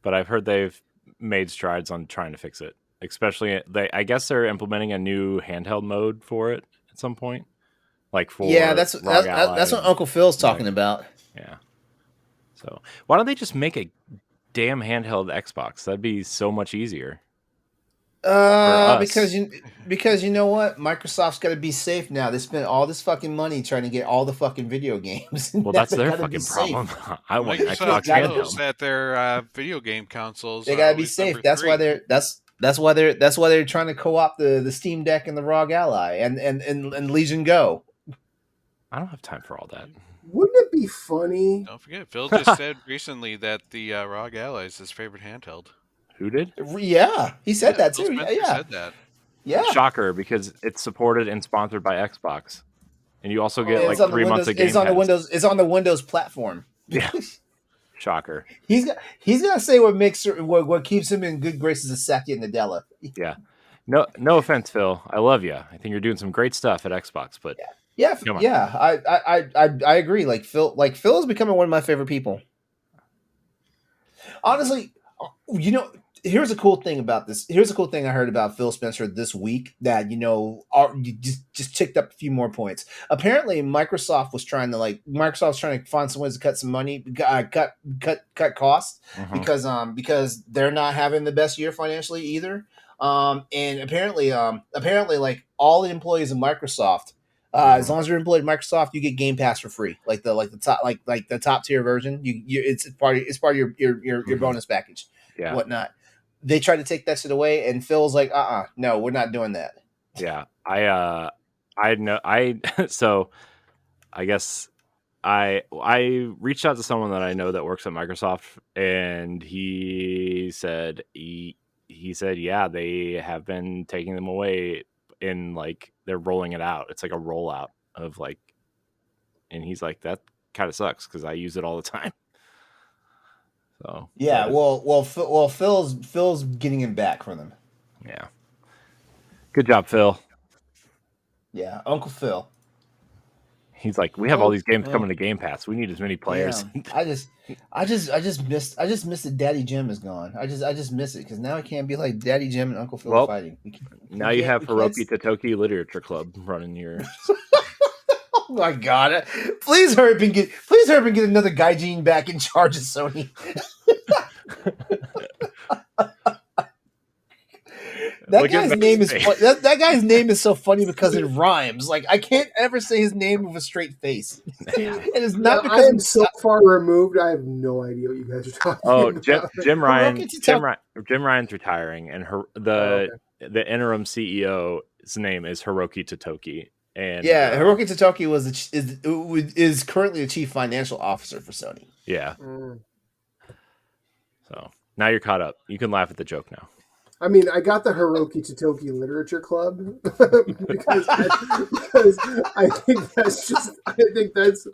but I've heard they've made strides on trying to fix it. Especially, I guess they're implementing a new handheld mode for it at some point. Like for that's ROG Ally what Uncle Phil's talking Mac. about. Yeah. So why don't they just make a damn handheld Xbox? That'd be so much easier. Because you know what, Microsoft's got to be safe now. They spent all this fucking money trying to get all the fucking video games. Well, that's their fucking problem. I want Xbox knows handheld. that their video game consoles. They gotta be safe. That's why they're trying to co-opt the Steam Deck and the ROG Ally and Legion Go. I don't have time for all that. Wouldn't it be funny? Don't forget, Phil just said recently that the ROG Ally is his favorite handheld. Who did? Yeah, he said that too. Yeah, said that. Yeah. Shocker, because it's supported and sponsored by Xbox, and you also get like 3 months of Game It's on the Pass. Windows. It's on the Windows platform. Yeah. Shocker. He's gonna say what keeps him in good graces of Satya Nadella. Yeah. No offense, Phil. I love you. I think you're doing some great stuff at Xbox, but I agree. Like Phil is becoming one of my favorite people. Honestly, here's a cool thing about this. Here's a cool thing I heard about Phil Spencer this week that just ticked up a few more points. Apparently, Microsoft's trying to find some ways to cut some money, cut costs because they're not having the best year financially either. And apparently, like all the employees of Microsoft, as long as you're employed at Microsoft, you get Game Pass for free, like the top tier version. It's part of your bonus package, whatnot. They tried to take that shit away, and Phil's like, no, we're not doing that. Yeah, I know. So I guess I reached out to someone that I know that works at Microsoft, and he said yeah, they have been taking them away, in like they're rolling it out. It's like a rollout of like, and he's like, that kind of sucks because I use it all the time. So yeah, Phil's getting him back from them. Yeah, good job, Phil. Yeah, Uncle Phil. He's like, we have all these games Oh. coming to Game Pass. We need as many players. Damn. I just missed that Daddy Jim is gone. I just miss it because now it can't be like Daddy Jim and Uncle Phil Well, fighting. Now you have Hiroki Totoki Literature Club running your. Oh my god! Please hurry up and get another Gaijin back in charge of Sony. That guy's name is so funny because it rhymes. Like I can't ever say his name with a straight face. And it's not because I am so far removed. I have no idea what you guys are talking about. Jim Ryan's retiring, and the interim CEO's name is Hiroki Totoki. And Hiroki Totoki is currently the chief financial officer for Sony. Yeah. So now you're caught up. You can laugh at the joke now. I mean, I got the Hiroki Totoki Literature Club because I think that's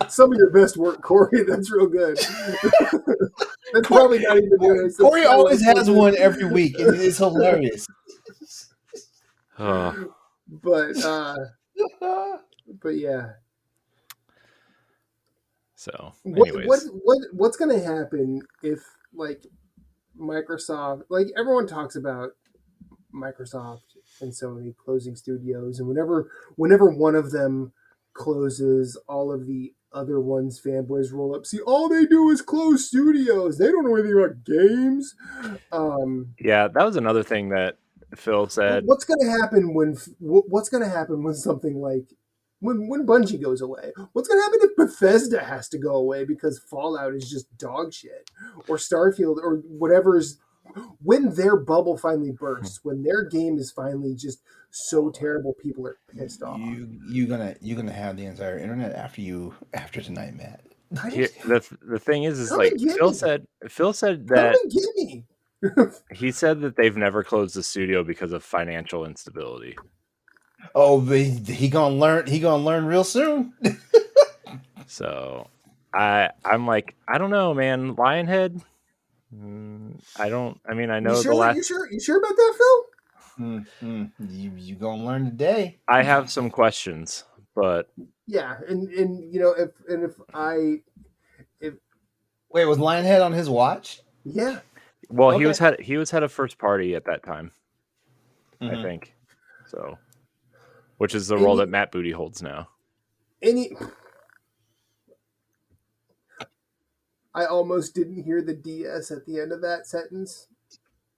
some of your best work, Corey. That's real good. That's probably not even doing it. Corey always has one every week, and it's hilarious. But yeah. So, anyways, what's going to happen if like Microsoft, like everyone talks about Microsoft and Sony closing studios, and whenever one of them closes, all of the other ones fanboys roll up. See, all they do is close studios. They don't know anything about games. Yeah, that was another thing that Phil said. What's going to happen when something like when Bungie goes away? What's going to happen if Bethesda has to go away because Fallout is just dog shit, or Starfield, or whatever's, when their bubble finally bursts, when their game is finally just so terrible, people are pissed off. You're gonna have the entire internet after tonight, Matt. The thing is like Phil said that he said that they've never closed the studio because of financial instability. Oh, he gonna learn real soon. So I'm like, I don't know, man. Lionhead. I know the last. You sure about that, Phil? You gonna learn today. I have some questions, but yeah, and wait, was Lionhead on his watch? Yeah. Well, okay. he was head of first party at that time, I think. So, which is the role that Matt Booty holds now. I almost didn't hear the DS at the end of that sentence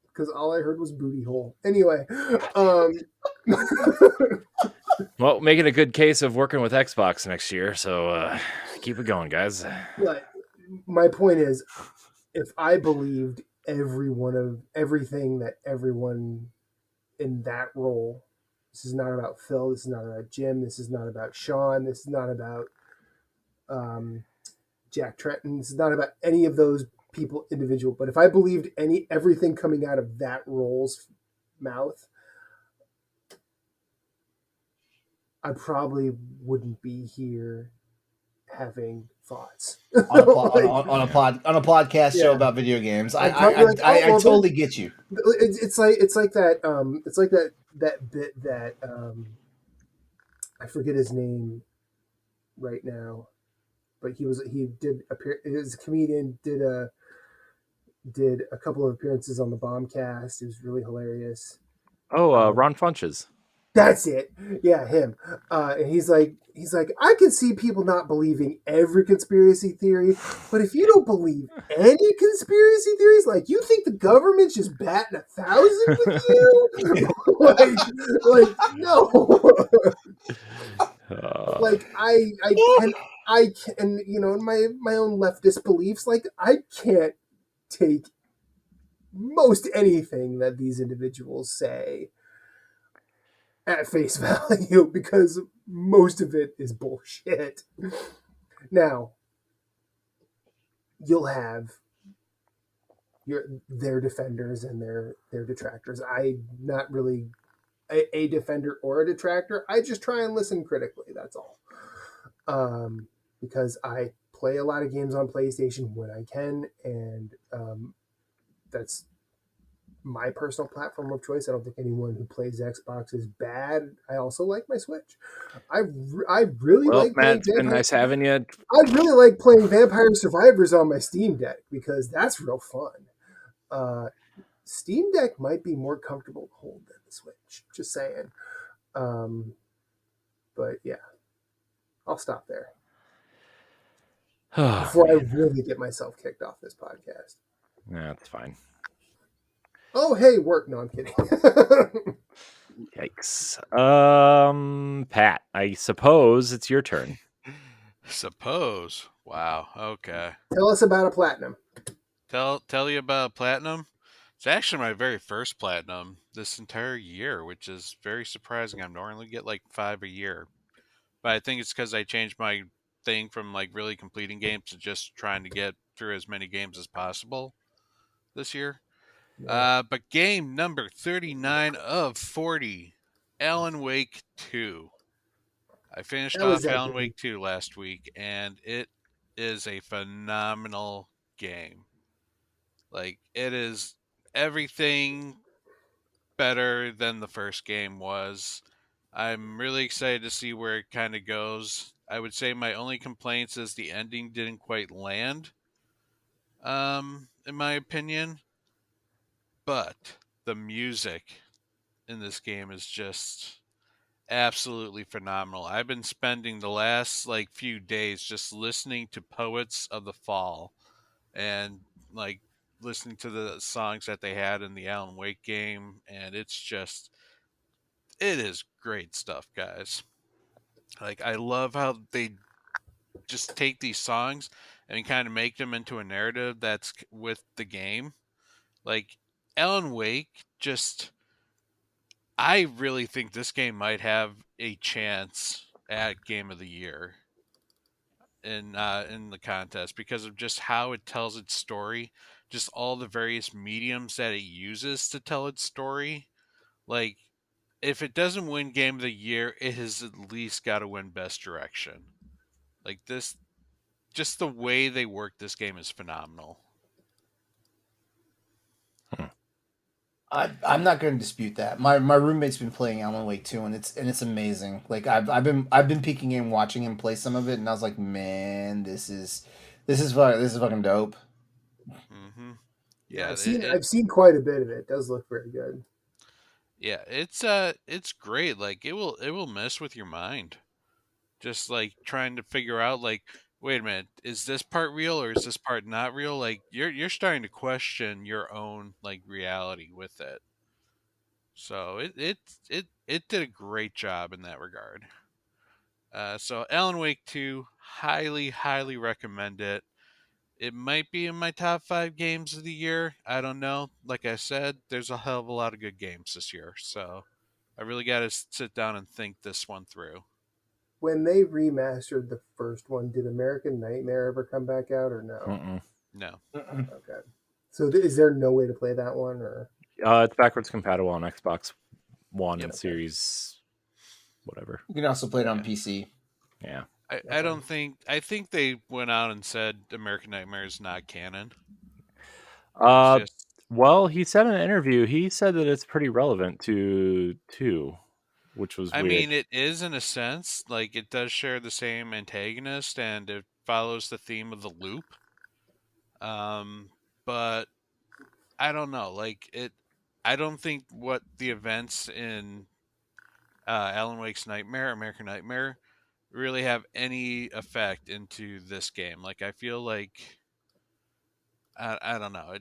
because all I heard was booty hole. Anyway, well, making a good case of working with Xbox next year, so keep it going, guys. But my point is, if I believed everything that everyone in that role, this is not about Phil, this is not about Jim, this is not about Sean, this is not about Jack Trenton, this is not about any of those people individual. But if I believed everything coming out of that role's mouth, I probably wouldn't be here having thoughts on a podcast show about video games. I totally get you. It's like that bit that I forget his name right now, but he did appear as a comedian, did a couple of appearances on the Bombcast. It was really hilarious. Ron Funches. That's it. Yeah, him. And he's like, I can see people not believing every conspiracy theory, but if you don't believe any conspiracy theories, like you think the government's just batting 1,000 with you, like no. Like I can, in my own leftist beliefs, like I can't take most anything that these individuals say at face value because most of it is bullshit. Now, you'll have their defenders and their detractors. I'm not really a defender or a detractor. I just try and listen critically. That's all. Because I play a lot of games on PlayStation when I can, and that's my personal platform of choice. I don't think anyone who plays Xbox is bad. I also like my Switch. I really Well, like Matt, playing it's been Vampire. nice having you. I really like playing Vampire Survivors on my Steam Deck because that's real fun. Uh, Steam Deck might be more comfortable to hold than the Switch. Just saying. Um, but yeah, I'll stop there Oh before I man, really get myself kicked off this podcast. that's fine. Oh, hey, work. No, I'm kidding. Yikes. Pat, I suppose it's your turn. Suppose. Wow. Okay. Tell us about a platinum. Tell you about platinum. It's actually my very first platinum this entire year, which is very surprising. I normally get like 5 a year, but I think it's because I changed my thing from like really completing games to just trying to get through as many games as possible this year. Yeah, But game number 39 of 40, Alan Wake 2. I finished how is off that Alan game? Wake 2 last week, and it is a phenomenal game. Like, it is everything better than the first game was. I'm really excited to see where it kind of goes. I would say my only complaints is the ending didn't quite land, in my opinion. But the music in this game is just absolutely phenomenal. I've been spending the last like few days just listening to Poets of the Fall and like listening to the songs that they had in the Alan Wake game, and it is great stuff, guys. Like, I love how they just take these songs and kind of make them into a narrative that's with the game. Like, Alan Wake just, I really think this game might have a chance at Game of the Year in the contest because of just how it tells its story, just all the various mediums that it uses to tell its story. Like, if it doesn't win Game of the Year, it has at least got to win Best Direction. Like, this, just the way they work this game is phenomenal. Hmm. I'm not going to dispute that. My roommate's been playing Alan Wake 2, and it's amazing. Like I've been peeking in, watching him play some of it, and I was like, man, this is fucking dope. Hmm. Yeah, Yeah, I've seen quite a bit of it. It does look very good. yeah, it's great. Like, it will mess with your mind. Just like trying to figure out like, wait a minute, is this part real or is this part not real? Like, you're starting to question your own like reality with it. So it did a great job in that regard. So Alan Wake 2, highly recommend it. It might be in my top 5 games of the year. I don't know. Like I said, there's a hell of a lot of good games this year. So I really got to sit down and think this one through. When they remastered the first one, did American Nightmare ever come back out or no? Mm-mm. No. Mm-mm. Okay. So is there no way to play that one or? It's backwards compatible on Xbox One Yep. and Okay. Series, whatever. You can also play it on Yeah. PC. Yeah. I Okay. don't think I think they went out and said American Nightmare is not canon. It's Uh, just, well, he said in an interview, he said that it's pretty relevant to two, which was I weird. mean, it is in a sense, like it does share the same antagonist and it follows the theme of the loop. Um, but I don't know, like it. I don't think what the events in Alan Wake's Nightmare, American Nightmare, really have any effect into this game. Like, I feel like I don't know.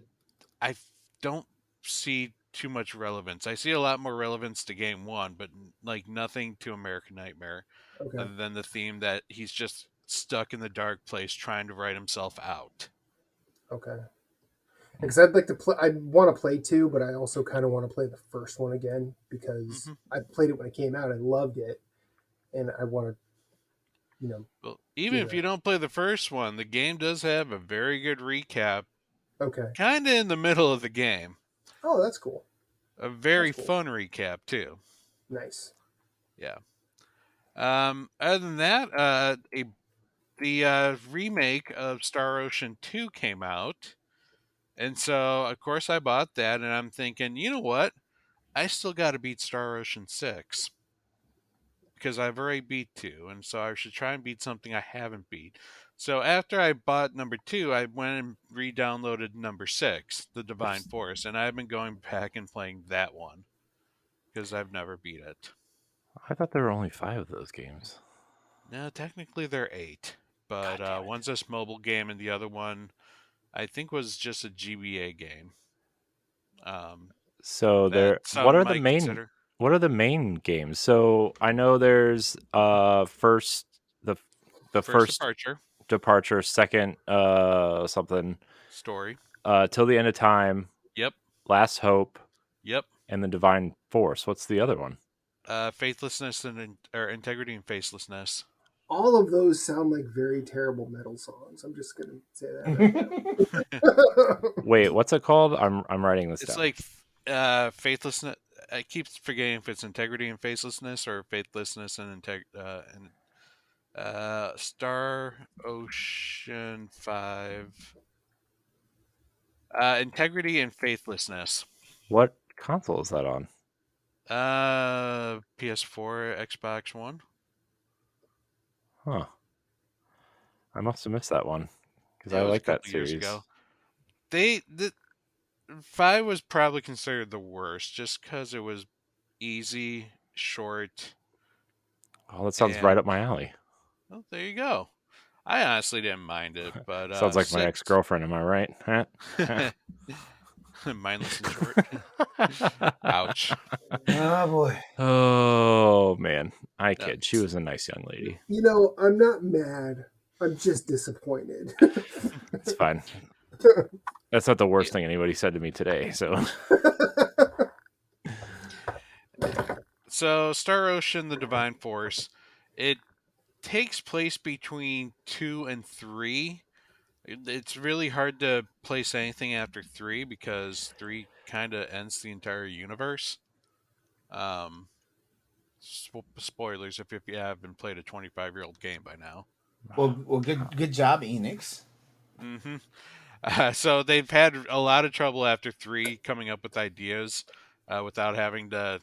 I don't see too much relevance. I see a lot more relevance to game one, but like nothing to American Nightmare, Okay. other than the theme that he's just stuck in the dark place trying to write himself out. Okay. Because I'd like to play. I want to play two, but I also kind of want to play the first one again because Hmm. I played it when it came out. I loved it, and I want to, Well, even do if you that. don't play the first one, the game does have a very good recap, Okay. kind of in the middle of the game. Oh, that's cool. A That's very cool. fun recap too. Nice. Yeah. Other than that, the remake of Star Ocean 2 came out, And so, of course, I bought that, and I'm thinking, you know what? I still got to beat Star Ocean 6 because I've already beat 2, and so I should try and beat something I haven't beat. So after I bought number 2, I went and re-downloaded number 6, The Divine Force, and I've been going back and playing that one because I've never beat it. I thought there were only 5 of those games. No, technically there are 8, God but damn it. one's a mobile game and the other one I think was just a GBA game. So That there, some might consider what are the main games? So I know there's first the the First first Departure departure, second something story. till the end of time, Yep, last hope, yep. and the divine force. What's the other one? Faithlessness and or integrity and facelessness. All of those sound like very terrible metal songs. I'm just gonna say that right now. Wait, what's it called? I'm writing this It's down. like faithlessness. I keep forgetting if it's integrity and facelessness or faithlessness and Star Ocean 5. Integrity and faithlessness. What console is that on? PS4, Xbox One. Huh. I must have missed that one because Yeah, I it was a like that couple years series. ago. The 5 was probably considered the worst just because it was easy, short, Oh, that sounds right and up my alley. well, there you go. I honestly didn't mind it, but Sounds like my 6 ex-girlfriend. Am I right? Huh? mindless and short. Ouch. Oh boy. Oh man, I Uh, kid. She was a nice young lady. You know, I'm not mad. I'm just disappointed. It's fine. That's not the worst thing anybody said to me today. So so Star Ocean: The Divine Force, it takes place between 2 and 3. It's really hard to place anything after 3 because 3 kind of ends the entire universe. Um, spoilers if you haven't played a 25-year-old game by now. Well, good job, Enix. Hmm So they've had a lot of trouble after 3 coming up with ideas without having to,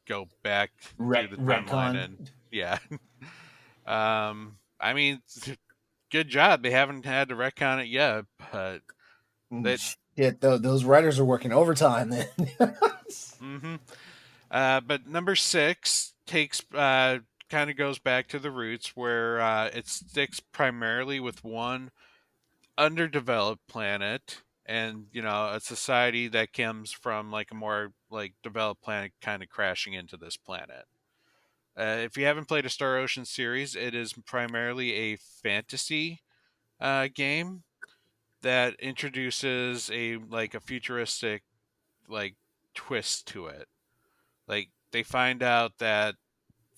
go back through the timeline Retcon. and yeah. I mean, good job. They haven't had to retcon it yet, but that. Shit, those writers are working overtime then. hmm But number 6 takes kind of goes back to the roots where it sticks primarily with one underdeveloped planet and a society that comes from like a more like developed planet kind of crashing into this planet. If you haven't played a Star Ocean series, it is primarily a fantasy game that introduces a futuristic like twist to it. Like they find out that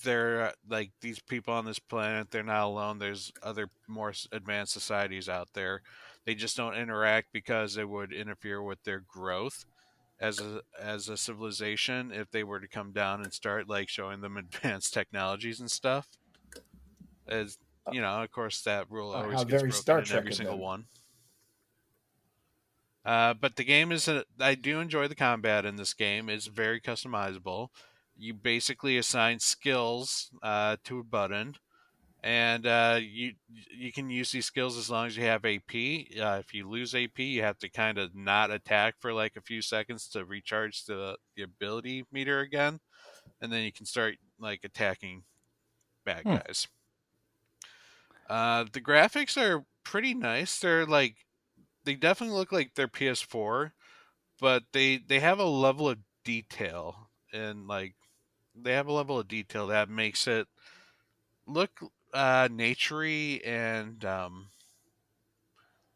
they're like these people on this planet, they're not alone. There's other more advanced societies out there. They just don't interact because it would interfere with their growth as a civilization if they were to come down and start like showing them advanced technologies and stuff. As of course that rule always How gets very broken Star in every Trek of single them. one. But the game is, I do enjoy the combat in this game. It's very customizable. You basically assign skills to a button, and you can use these skills as long as you have AP. If you lose AP, you have to kind of not attack for like a few seconds to recharge the ability meter again, and then you can start like attacking bad Hmm. guys. The graphics are pretty nice. They definitely look like they're PS4, but they have a level of detail and like they have a level of detail that makes it look naturey and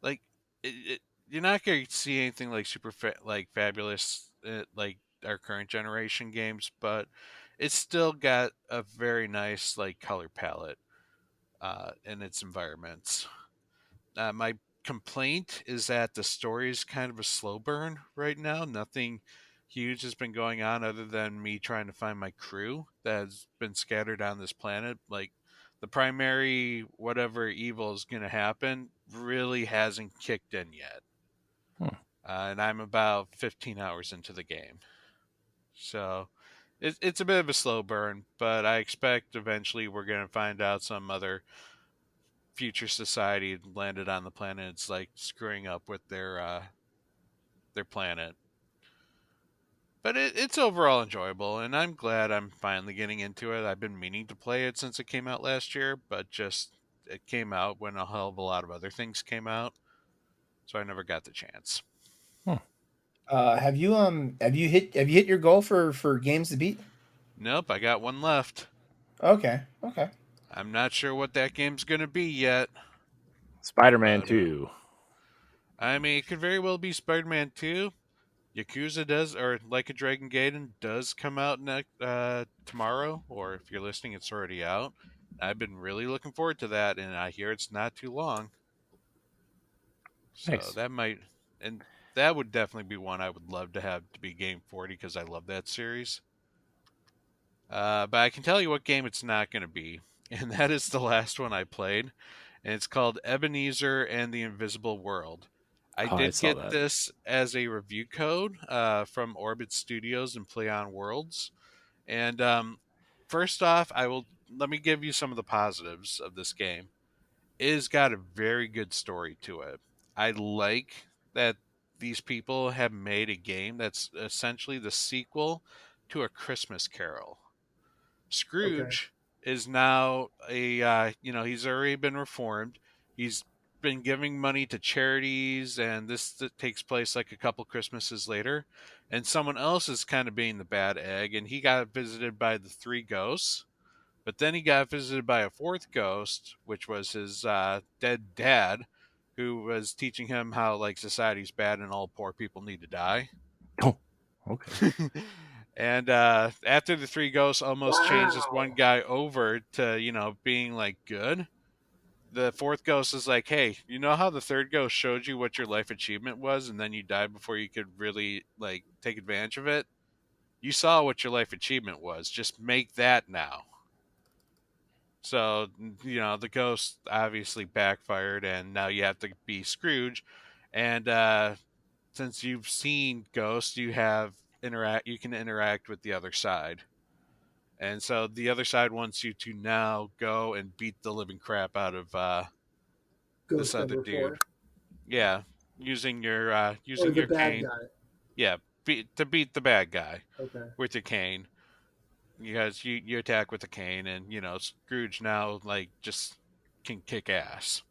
like you're not going to see anything like like fabulous like our current generation games, but it's still got a very nice like color palette in its environments. My complaint is that the story is kind of a slow burn right now. Nothing huge has been going on other than me trying to find my crew that has been scattered on this planet. Like the primary whatever evil is going to happen really hasn't kicked in yet. Hmm. and I'm about 15 hours into the game. So it's a bit of a slow burn, but I expect eventually we're going to find out some other future society landed on the planet. It's like screwing up with their planet. But it's overall enjoyable, and I'm glad I'm finally getting into it. I've been meaning to play it since it came out last year, but just it came out when a hell of a lot of other things came out, so I never got the chance. Have you hit your goal for games to beat? Nope, I got one left. Okay, okay. I'm not sure what that game's going to be yet, Spider-Man but 2. I mean, it could very well be Spider-Man 2. Yakuza does, or Like a Dragon Gaiden does come out tomorrow, or if you're listening, it's already out. I've been really looking forward to that, and I hear it's not too long. So Nice. that might, and that would definitely be one I would love to have to be Game 40 because I love that series. But I can tell you what game it's not going to be, and that is the last one I played, and it's called Ebenezer and the Invisible World. I Oh, I did saw get that. this as a review code from Orbit Studios and Play On Worlds. And first off, I will let me give you some of the positives of this game. It has got a very good story to it. I like that these people have made a game that's essentially the sequel to A Christmas Carol. Okay. Scrooge is now he's already been reformed. He's been giving money to charities, and takes place like a couple Christmases later. And someone else is kind of being the bad egg, and he got visited by the three ghosts. But then he got visited by a fourth ghost, which was his dead dad, who was teaching him how like society's bad and all poor people need to die. Oh, okay. And after the three ghosts almost changed this Wow. one guy over to, being like good, the fourth ghost is like, hey, you know how the third ghost showed you what your life achievement was and then you died before you could really like take advantage of it? You saw what your life achievement was. Just make that now. So, the ghost obviously backfired and now you have to be Scrooge. And since you've seen ghosts, you can interact with the other side. And so the other side wants you to now go and beat the living crap out of this Ghost other number dude. 4. Yeah, using your Or using the your bad cane. guy. Yeah, to beat the bad guy Okay. with your cane. Because you attack with a cane, and Scrooge now like just can kick ass.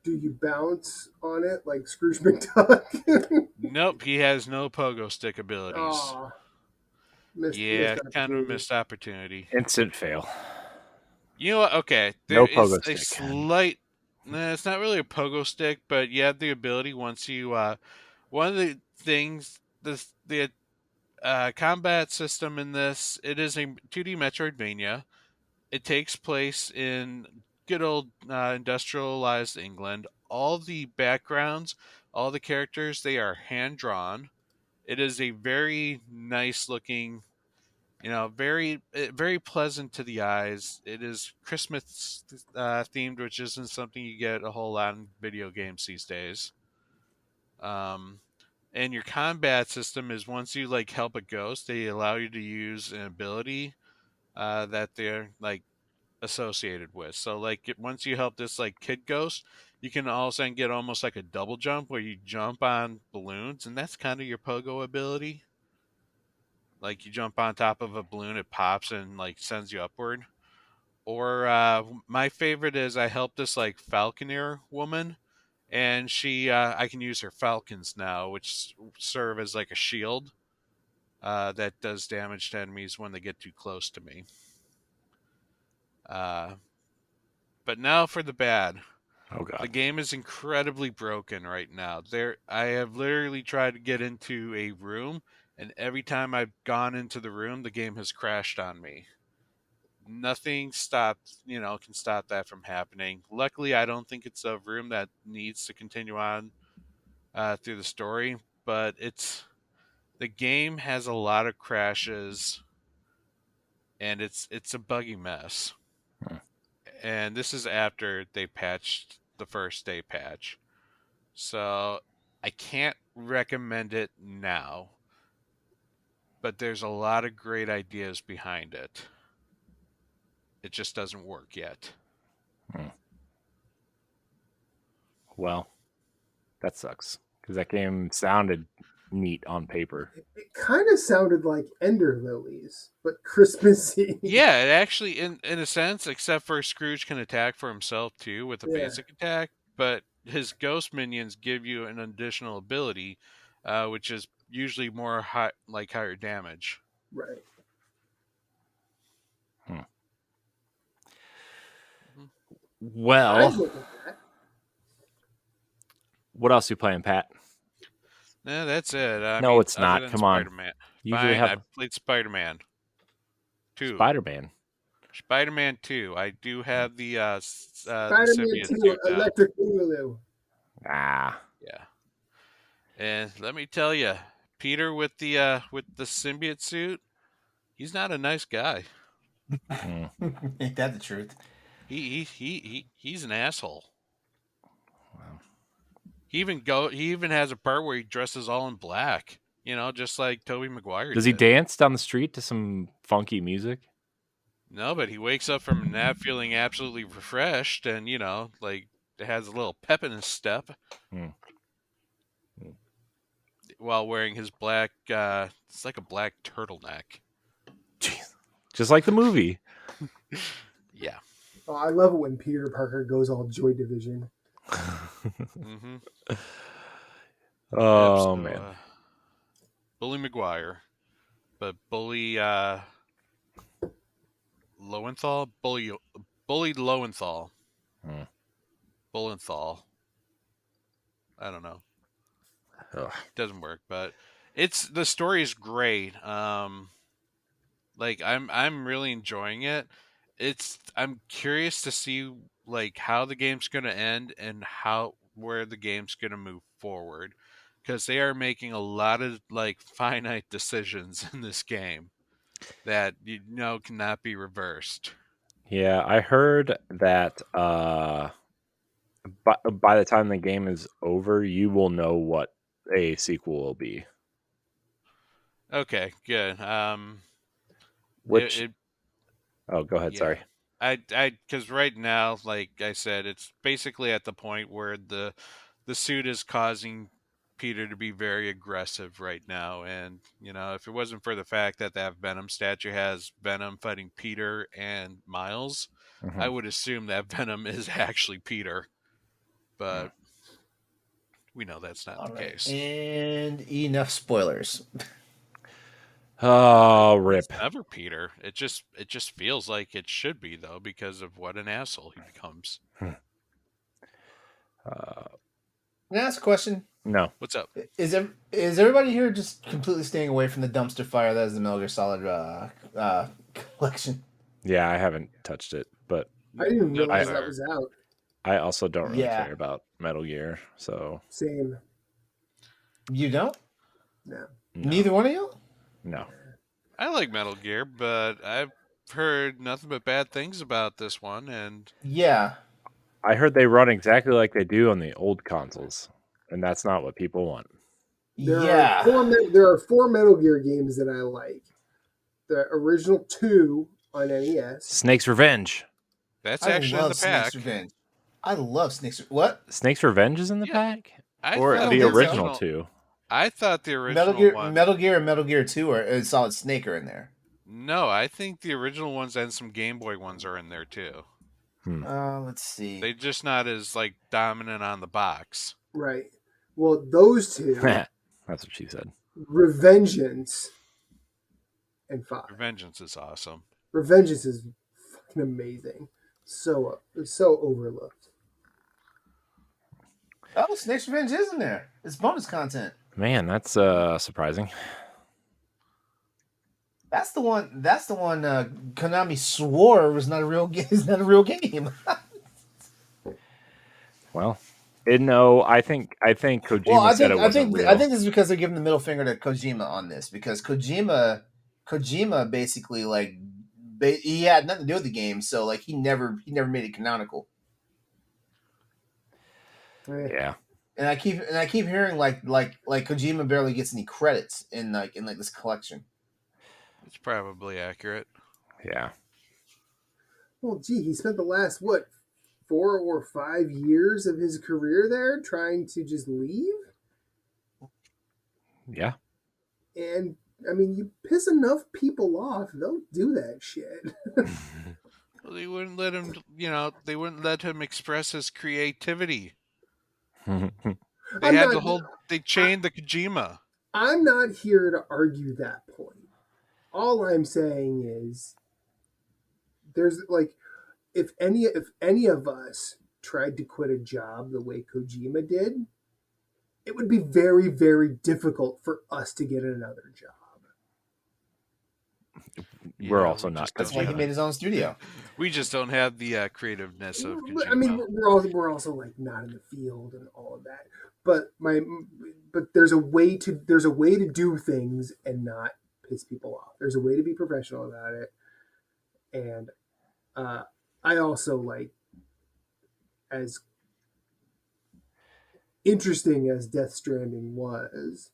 Do you bounce on it like Scrooge McDuck? Nope, he has no pogo stick abilities. Aw, missed Yeah, kind of a opportunity. missed opportunity. Instant fail. You know what? Okay, there No is pogo a stick. slight. Nah, it's not really a pogo stick, but you have the ability once you. One of the things, the combat system in this, it is a 2D Metroidvania. It takes place in good old industrialized England. All the backgrounds, all the characters, they are hand drawn. It is a very nice looking, very pleasant to the eyes. It is Christmas themed, which isn't something you get a whole lot in video games these days. Um, and your combat system is once you like help a ghost, they allow you to use an ability that they're like associated with. So like once you help this like kid ghost, you can all of a sudden get almost like a double jump where you jump on balloons, and that's kind of your pogo ability. Like you jump on top of a balloon, it pops and like sends you upward. Or my favorite is I helped this like falconer woman, and I can use her falcons now, which serve as like a shield that does damage to enemies when they get too close to me. Uh, but now for the bad. Oh The god. game is incredibly broken right now. I have literally tried to get into a room, and every time I've gone into the room, the game has crashed on me. Nothing can stop that from happening. Luckily, I don't think it's a room that needs to continue on through the story, but the game has a lot of crashes, and it's a buggy mess. Hmm. And this is after they patched the first day patch. So I can't recommend it now, but there's a lot of great ideas behind it. It just doesn't work yet. Well, that sucks because that game sounded neat on paper. It kind of sounded like Ender Lilies, but Christmassy. Yeah, it actually, in a sense, except for Scrooge can attack for himself too with a Yeah. basic attack, but his ghost minions give you an additional ability, which is usually more higher damage. Right. Well, I'd look at that. what else you playing, Pat? No, that's it. No, it's other not. than Come on. Spider-Man. You usually Fine, have I played Spider-Man 2. Spider-Man. Spider-Man 2. I do have the Spider-Man symbiote 2, suit now. Electric Boogaloo. Ah. Yeah. And let me tell you, Peter with the symbiote suit, he's not a nice guy. Ain't that the truth? He's an asshole. Wow. He even has a part where he dresses all in black, just like Tobey Maguire. Does he dance down the street to some funky music? No, but he wakes up from a nap feeling absolutely refreshed, and like it has a little pep in his step. While wearing his black, it's like a black turtleneck. Jeez. Just like the movie. Yeah. Oh, I love it when Peter Parker goes all Joy Division. Mm-hmm. Oh, man. Bully Maguire. But Bully Lowenthal? Bully Lowenthal. Bullenthal. I don't know. Doesn't work, but the story is great. Like I'm really enjoying it. I'm curious to see like how the game's going to end and where the game's going to move forward, because they are making a lot of like finite decisions in this game that cannot be reversed. Yeah, I heard that by the time the game is over, you will know what a sequel will be. Okay, good. Oh, go ahead. Yeah. Sorry. Because right now, like I said, it's basically at the point where the suit is causing Peter to be very aggressive right now. And, if it wasn't for the fact that that Venom statue has Venom fighting Peter and Miles, I would assume that Venom is actually Peter. But we know that's not the case. And enough spoilers. Oh, rip. It's never Peter. It just feels like it should be, though, because of what an asshole he becomes. Can I ask a question? No. What's up? Is everybody here just completely staying away from the dumpster fire that is the Metal Gear Solid collection? Yeah, I haven't touched it, but I didn't even realize that was out. I also don't really care about Metal Gear, so Same. You don't? No. Neither one of you? No. I like Metal Gear, but I've heard nothing but bad things about this one, and yeah, I heard they run exactly like they do on the old consoles, and that's not what people want. There are 4 Metal Gear games that I like. The original 2 on NES. Snake's Revenge. That's actually in the pack. Snake's Revenge. I love Snake's. What? Snake's Revenge is in the pack, I or thought the original 2? I thought the original one. Metal Gear and Metal Gear 2 are Solid Snake are in there. No, I think the original ones and some Game Boy ones are in there too. Let's see. They're just not as like dominant on the box. Right. Well, those 2. That's what she said. Revengeance and 5. Revengeance is awesome. Revengeance is fucking amazing. So overlooked. Oh, Snake's Revenge is in there. It's bonus content. Man, that's surprising. That's the one. Konami swore was not a real game. It's not a real game. Well, I think Kojima said it wasn't real. I think this is because they're giving the middle finger to Kojima on this, because Kojima basically he had nothing to do with the game, so like he never made it canonical. Yeah. And I keep hearing like Kojima barely gets any credits in this collection. It's probably accurate. Yeah. Well, gee, he spent the last 4 or 5 years of his career there trying to just leave. Yeah. And I mean, you piss enough people off, they'll do that shit. Well, they wouldn't let him. They wouldn't let him express his creativity. They chained the Kojima. I'm not here to argue that point. All I'm saying is there's like if any of us tried to quit a job the way Kojima did, it would be very, very difficult for us to get another job. We're also not. That's why he made his own studio. We just don't have the creativeness of Kojima. I mean, we're also like not in the field and all of that. But there's a way to do things and not piss people off. There's a way to be professional about it. And I also like, as interesting as Death Stranding was,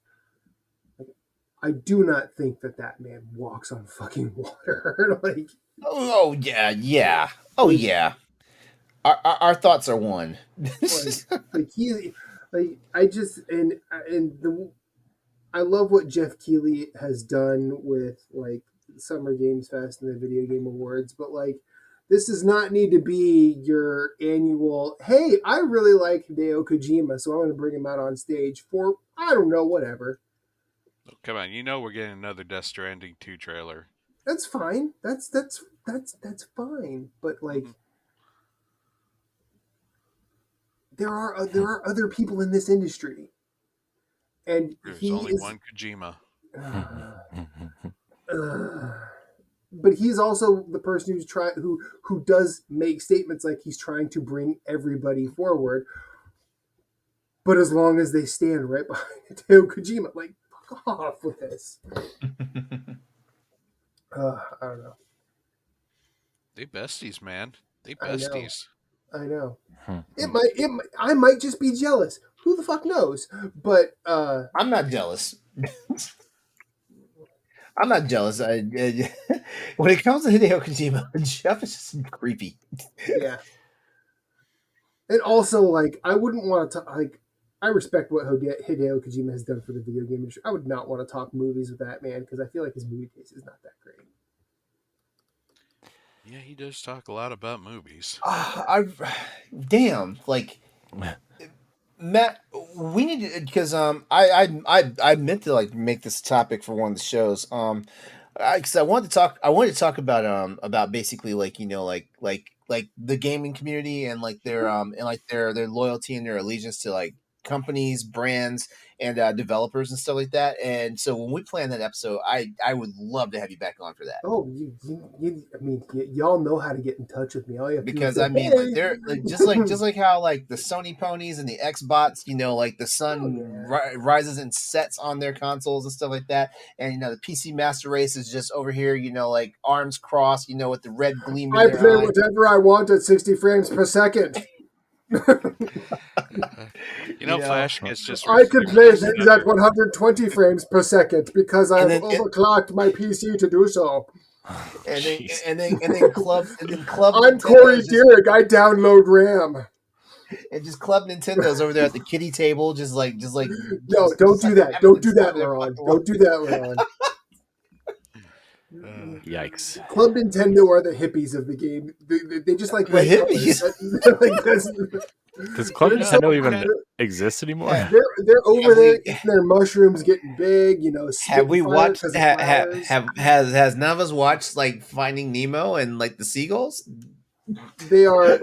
I do not think that man walks on fucking water. Like, oh yeah. Oh yeah. Our thoughts are one. I love what Jeff Keighley has done with like Summer Games Fest and the Video Game Awards, but like this does not need to be your annual, hey, I really like Hideo Kojima, so I'm going to bring him out on stage for, I don't know, whatever. Oh, come on, we're getting another Death Stranding 2 trailer. That's fine. That's fine. But like, there are other people in this industry, and there's only one Kojima. But he's also the person who does make statements like he's trying to bring everybody forward. But as long as they stand right behind Hideo Kojima, like, fuck off with this. I don't know. They besties, man. They besties. I know. I might just be jealous. Who the fuck knows? But I'm not jealous. I'm not jealous. When it comes to Hideo Kojima, Jeff is just creepy. Yeah. And also, like, I wouldn't want to like. I respect what Hideo Kojima has done for the video game industry. I would not want to talk movies with that man because I feel like his movie taste is not that great. Yeah, he does talk a lot about movies. Damn, like, Matt, we need to, because I meant to like make this topic for one of the shows. Because I wanted to talk about basically like like the gaming community and like their their loyalty and their allegiance to like companies, brands, and developers and stuff like that. And so when we plan that episode, I would love to have you back on for that. Oh, y'all know how to get in touch with me. Because I mean, like, they're like, just like how like the Sony ponies and the Xbox, like the sun rises and sets on their consoles and stuff like that. And the PC Master Race is just over here, like arms crossed, with the red gleam. I play whatever I want at 60 frames per second. Flash gets just. I can play things at 120 frames per second because I've overclocked my PC to do so. And then club. I'm Corey Deering. I download RAM. And just Club Nintendo's over there at the kitty table, just like. No, don't do that. Don't do that, LeRon. Don't do that, LeRon. Yikes! Club Nintendo are the hippies of the game. They just like the hippies. Does Club Nintendo even exist anymore? Yeah, they're over there eating their mushrooms, getting big. Have we watched? Has none of us watched like Finding Nemo and like the seagulls? They are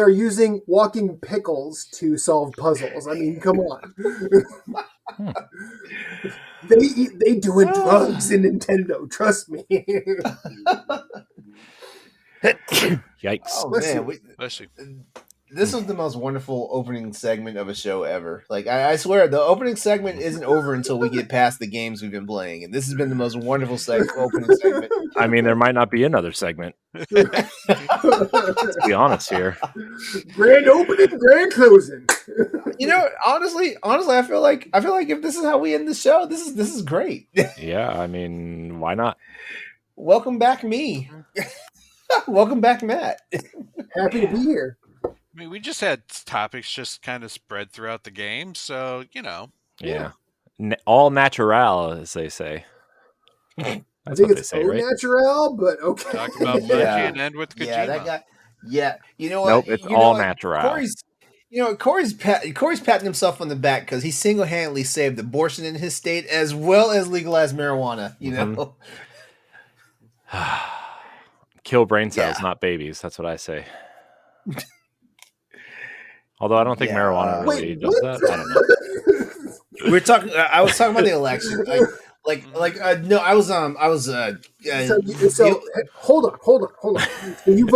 using walking pickles to solve puzzles. I mean, come on. They doing drugs in Nintendo. Trust me. Yikes! Oh man, This was the most wonderful opening segment of a show ever. Like I swear, the opening segment isn't over until we get past the games we've been playing, and this has been the most wonderful opening segment. I mean, there might not be another segment. Let's be honest here. Grand opening, grand closing. You know, honestly, I feel like if this is how we end the show, this is great. Yeah, I mean, why not? Welcome back, me. Welcome back, Matt. Happy to be here. I mean, we just had topics just kind of spread throughout the game, so you know. Yeah. All natural, as they say. I That's think what they it's say, au right? natural, but okay. Talk about Bungie and end with Kojima. Yeah, that guy. Yeah, you know what? Nope, it's all natural. Corey's patting himself on the back because he single-handedly saved abortion in his state as well as legalized marijuana. You know. Kill brain cells, not babies. That's what I say. Although I don't think marijuana really does that. I don't know. We're talking. I was talking about the election. No, I was. So hold on. So you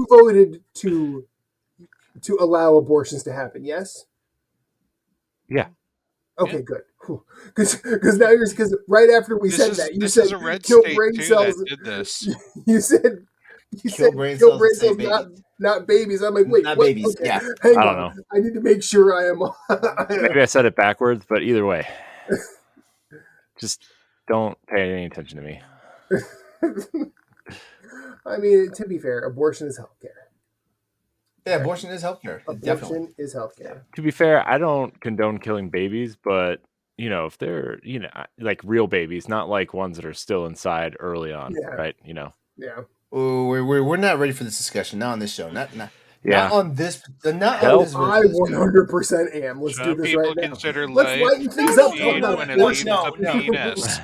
voted to allow abortions to happen, yes? Yeah. Okay, good. Because now because right after we said that, you said kill brain cells. That did this. You said kill brain cells, not babies. I'm like, wait, not what? babies. Okay. Yeah, hang I on. don't know. I need to make sure I am. Maybe I said it backwards, but either way, just don't pay any attention to me. I mean, to be fair, abortion is healthcare. Yeah, abortion is healthcare. Abortion is healthcare. To be fair, I don't condone killing babies, but you know, if they're like real babies, not like ones that are still inside early on, right? You know. Yeah. Oh, we're not ready for this discussion. Not on this show. Not Yeah. Not on this. Not Hell, on this. I 100% am. Let's do this right now. Consider Let's lighten things No, up. no, no, when it no, leaves no, a no. penis.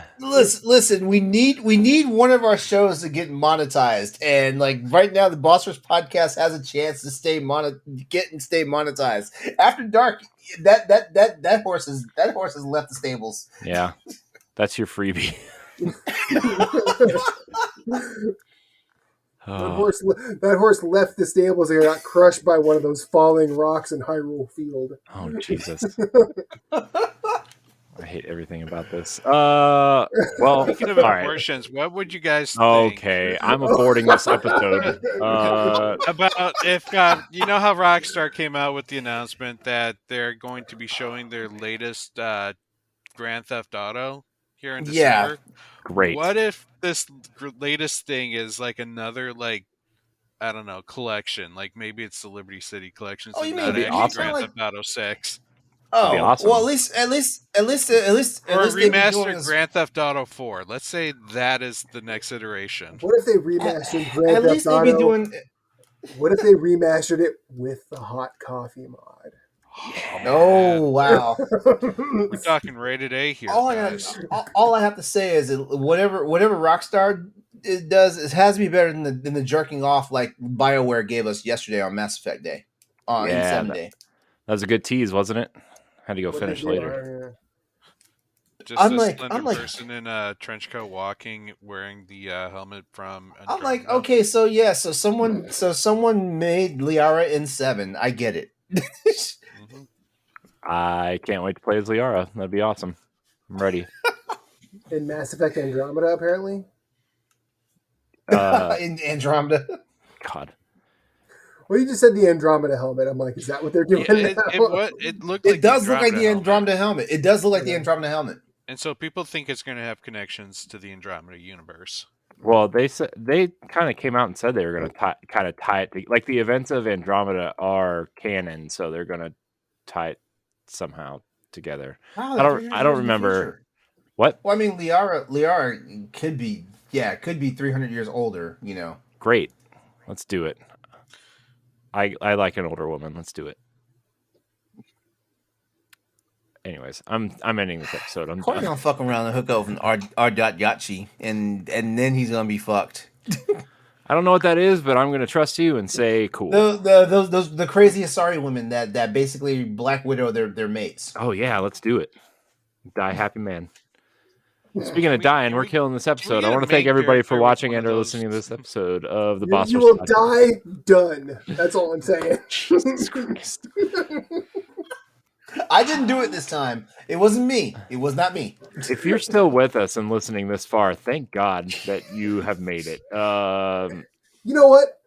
Listen. We need one of our shows to get monetized, and like right now, the Boss Rush podcast has a chance to stay monetized. After dark, that horse has left the stables. Yeah, that's your freebie. That horse left the stables and got crushed by one of those falling rocks in Hyrule Field. Oh, Jesus. I hate everything about this. Well, Speaking of all right. abortions, what would you guys think? Okay, I'm aborting this episode. About if you know how Rockstar came out with the announcement that they're going to be showing their latest Grand Theft Auto here in December. Great. What if this latest thing is like another I don't know, collection? Like maybe it's the Liberty City collection. Oh, you not mean actually awesome. Grand Theft Auto 6. Oh, awesome. well, at least Or a remastered Grand Theft Auto 4. Let's say that is the next iteration. What if they remastered Grand At Theft least they'd Auto? be doing. What if they remastered it with the hot coffee mod? Oh wow! We're talking rated A here, guys. All I have to say is that whatever Rockstar does, it has to be better than the jerking off like BioWare gave us yesterday on Mass Effect Day, in 7 Day. That was a good tease, wasn't it? Had to go finish later. Just I'm a like- slender person in a trench coat walking, wearing the helmet from. I'm like, Andromeda. okay, so someone made Liara in 7. I get it. Mhm. I can't wait to play as Liara. That'd be awesome. I'm ready. In Mass Effect Andromeda, apparently. In Andromeda. God. Well, you just said the Andromeda helmet. I'm like, is that what they're doing now? It looked like It does look like the helmet. Andromeda helmet. It does look like the Andromeda helmet. And so people think it's going to have connections to the Andromeda universe. Well, they kind of came out and said they were going to kind of tie it to, like, the events of Andromeda are canon, so they're going to tie it somehow together. Wow, I don't remember what. Well, I mean, Liara could be 300 years older. You know. Great, let's do it. I like an older woman. Let's do it. Anyways, I'm ending this episode. I'm Corey's done. gonna fuck around and hook up with R. Yachi, and then he's gonna be fucked. I don't know what that is, but I'm gonna trust you and say cool. The crazy Asari women that basically Black Widow their mates. Oh yeah, let's do it. Die happy man. Speaking of dying, we're killing this episode. I want to thank everybody for watching and or listening to this episode of the Boss You Rush will Podcast. die done. That's all I'm saying. Jesus Christ. I didn't do it this time. It wasn't me. It was not me. If you're still with us and listening this far, thank God that you have made it. You know what?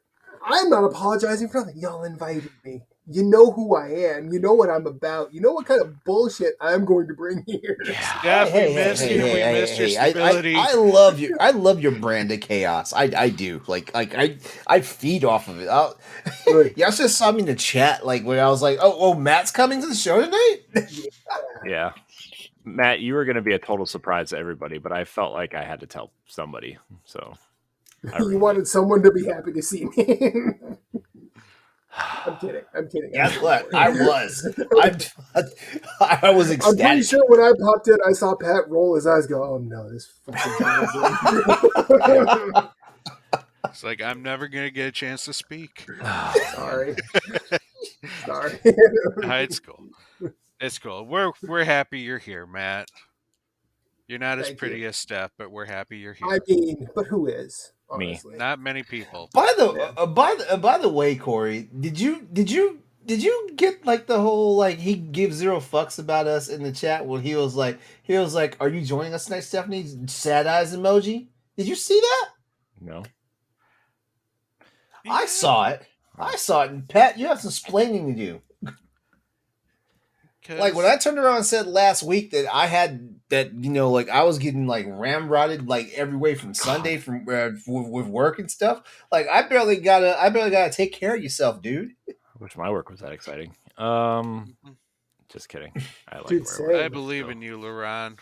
I'm not apologizing for nothing. Y'all invited me. You know who I am. You know what I'm about. You know what kind of bullshit I'm going to bring here. Steph, we missed you. We missed your stability. I love you. I love your brand of chaos. I do. Like I feed off of it. Y'all just saw me in the chat, like where I was like, oh, Matt's coming to the show tonight. Yeah. Matt, you were going to be a total surprise to everybody, but I felt like I had to tell somebody. So You wanted someone to be happy to see me. I'm kidding. Guess what? I was. I was ecstatic. I'm pretty sure when I popped in, I saw Pat roll his eyes, go, "Oh no, this fucking guy." It's like I'm never gonna get a chance to speak. Sorry. It's cool. It's cool. We're happy you're here, Matt. You're not as pretty as Steph, but we're happy you're here. I mean, but who is? Honestly. Me. Not many people. By the way, Corey, did you get like the whole like he gives zero fucks about us in the chat when he was like, are you joining us tonight, Stephanie? Sad eyes emoji. Did you see that? No. I saw it. And Pat, you have some explaining to do. Like when I turned around and said last week that I had that, like I was getting like ramrodded like every way from Sunday from with work and stuff. Like I barely gotta take care of yourself, dude. I wish my work was that exciting. Just kidding. I believe in you, LeRon.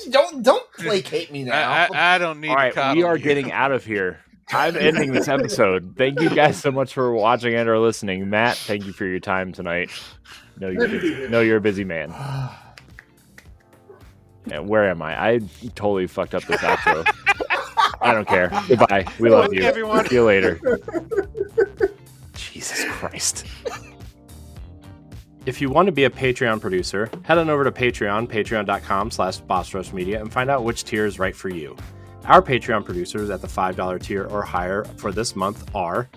Don't placate me now. I don't need. All right, to we are getting out of here. I'm ending this episode. Thank you guys so much for watching and or listening. Matt, thank you for your time tonight. No, you're a busy man. And where am I? I totally fucked up this outro. I don't care. Goodbye. We love you. Everyone. See you later. Jesus Christ. If you want to be a Patreon producer, head on over to patreon.com/BossRushMedia and find out which tier is right for you. Our Patreon producers at the $5 tier or higher for this month are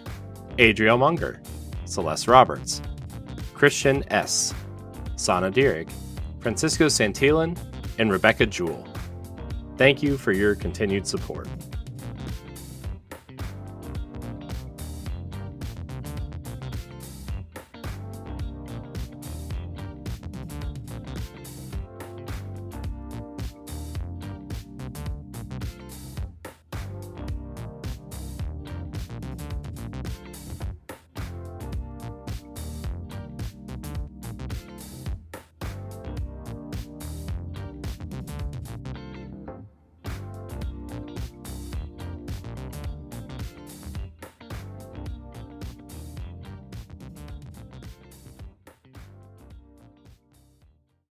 Adriel Munger, Celeste Roberts, Christian S., Sana Dierig, Francisco Santillan, and Rebecca Jewell. Thank you for your continued support.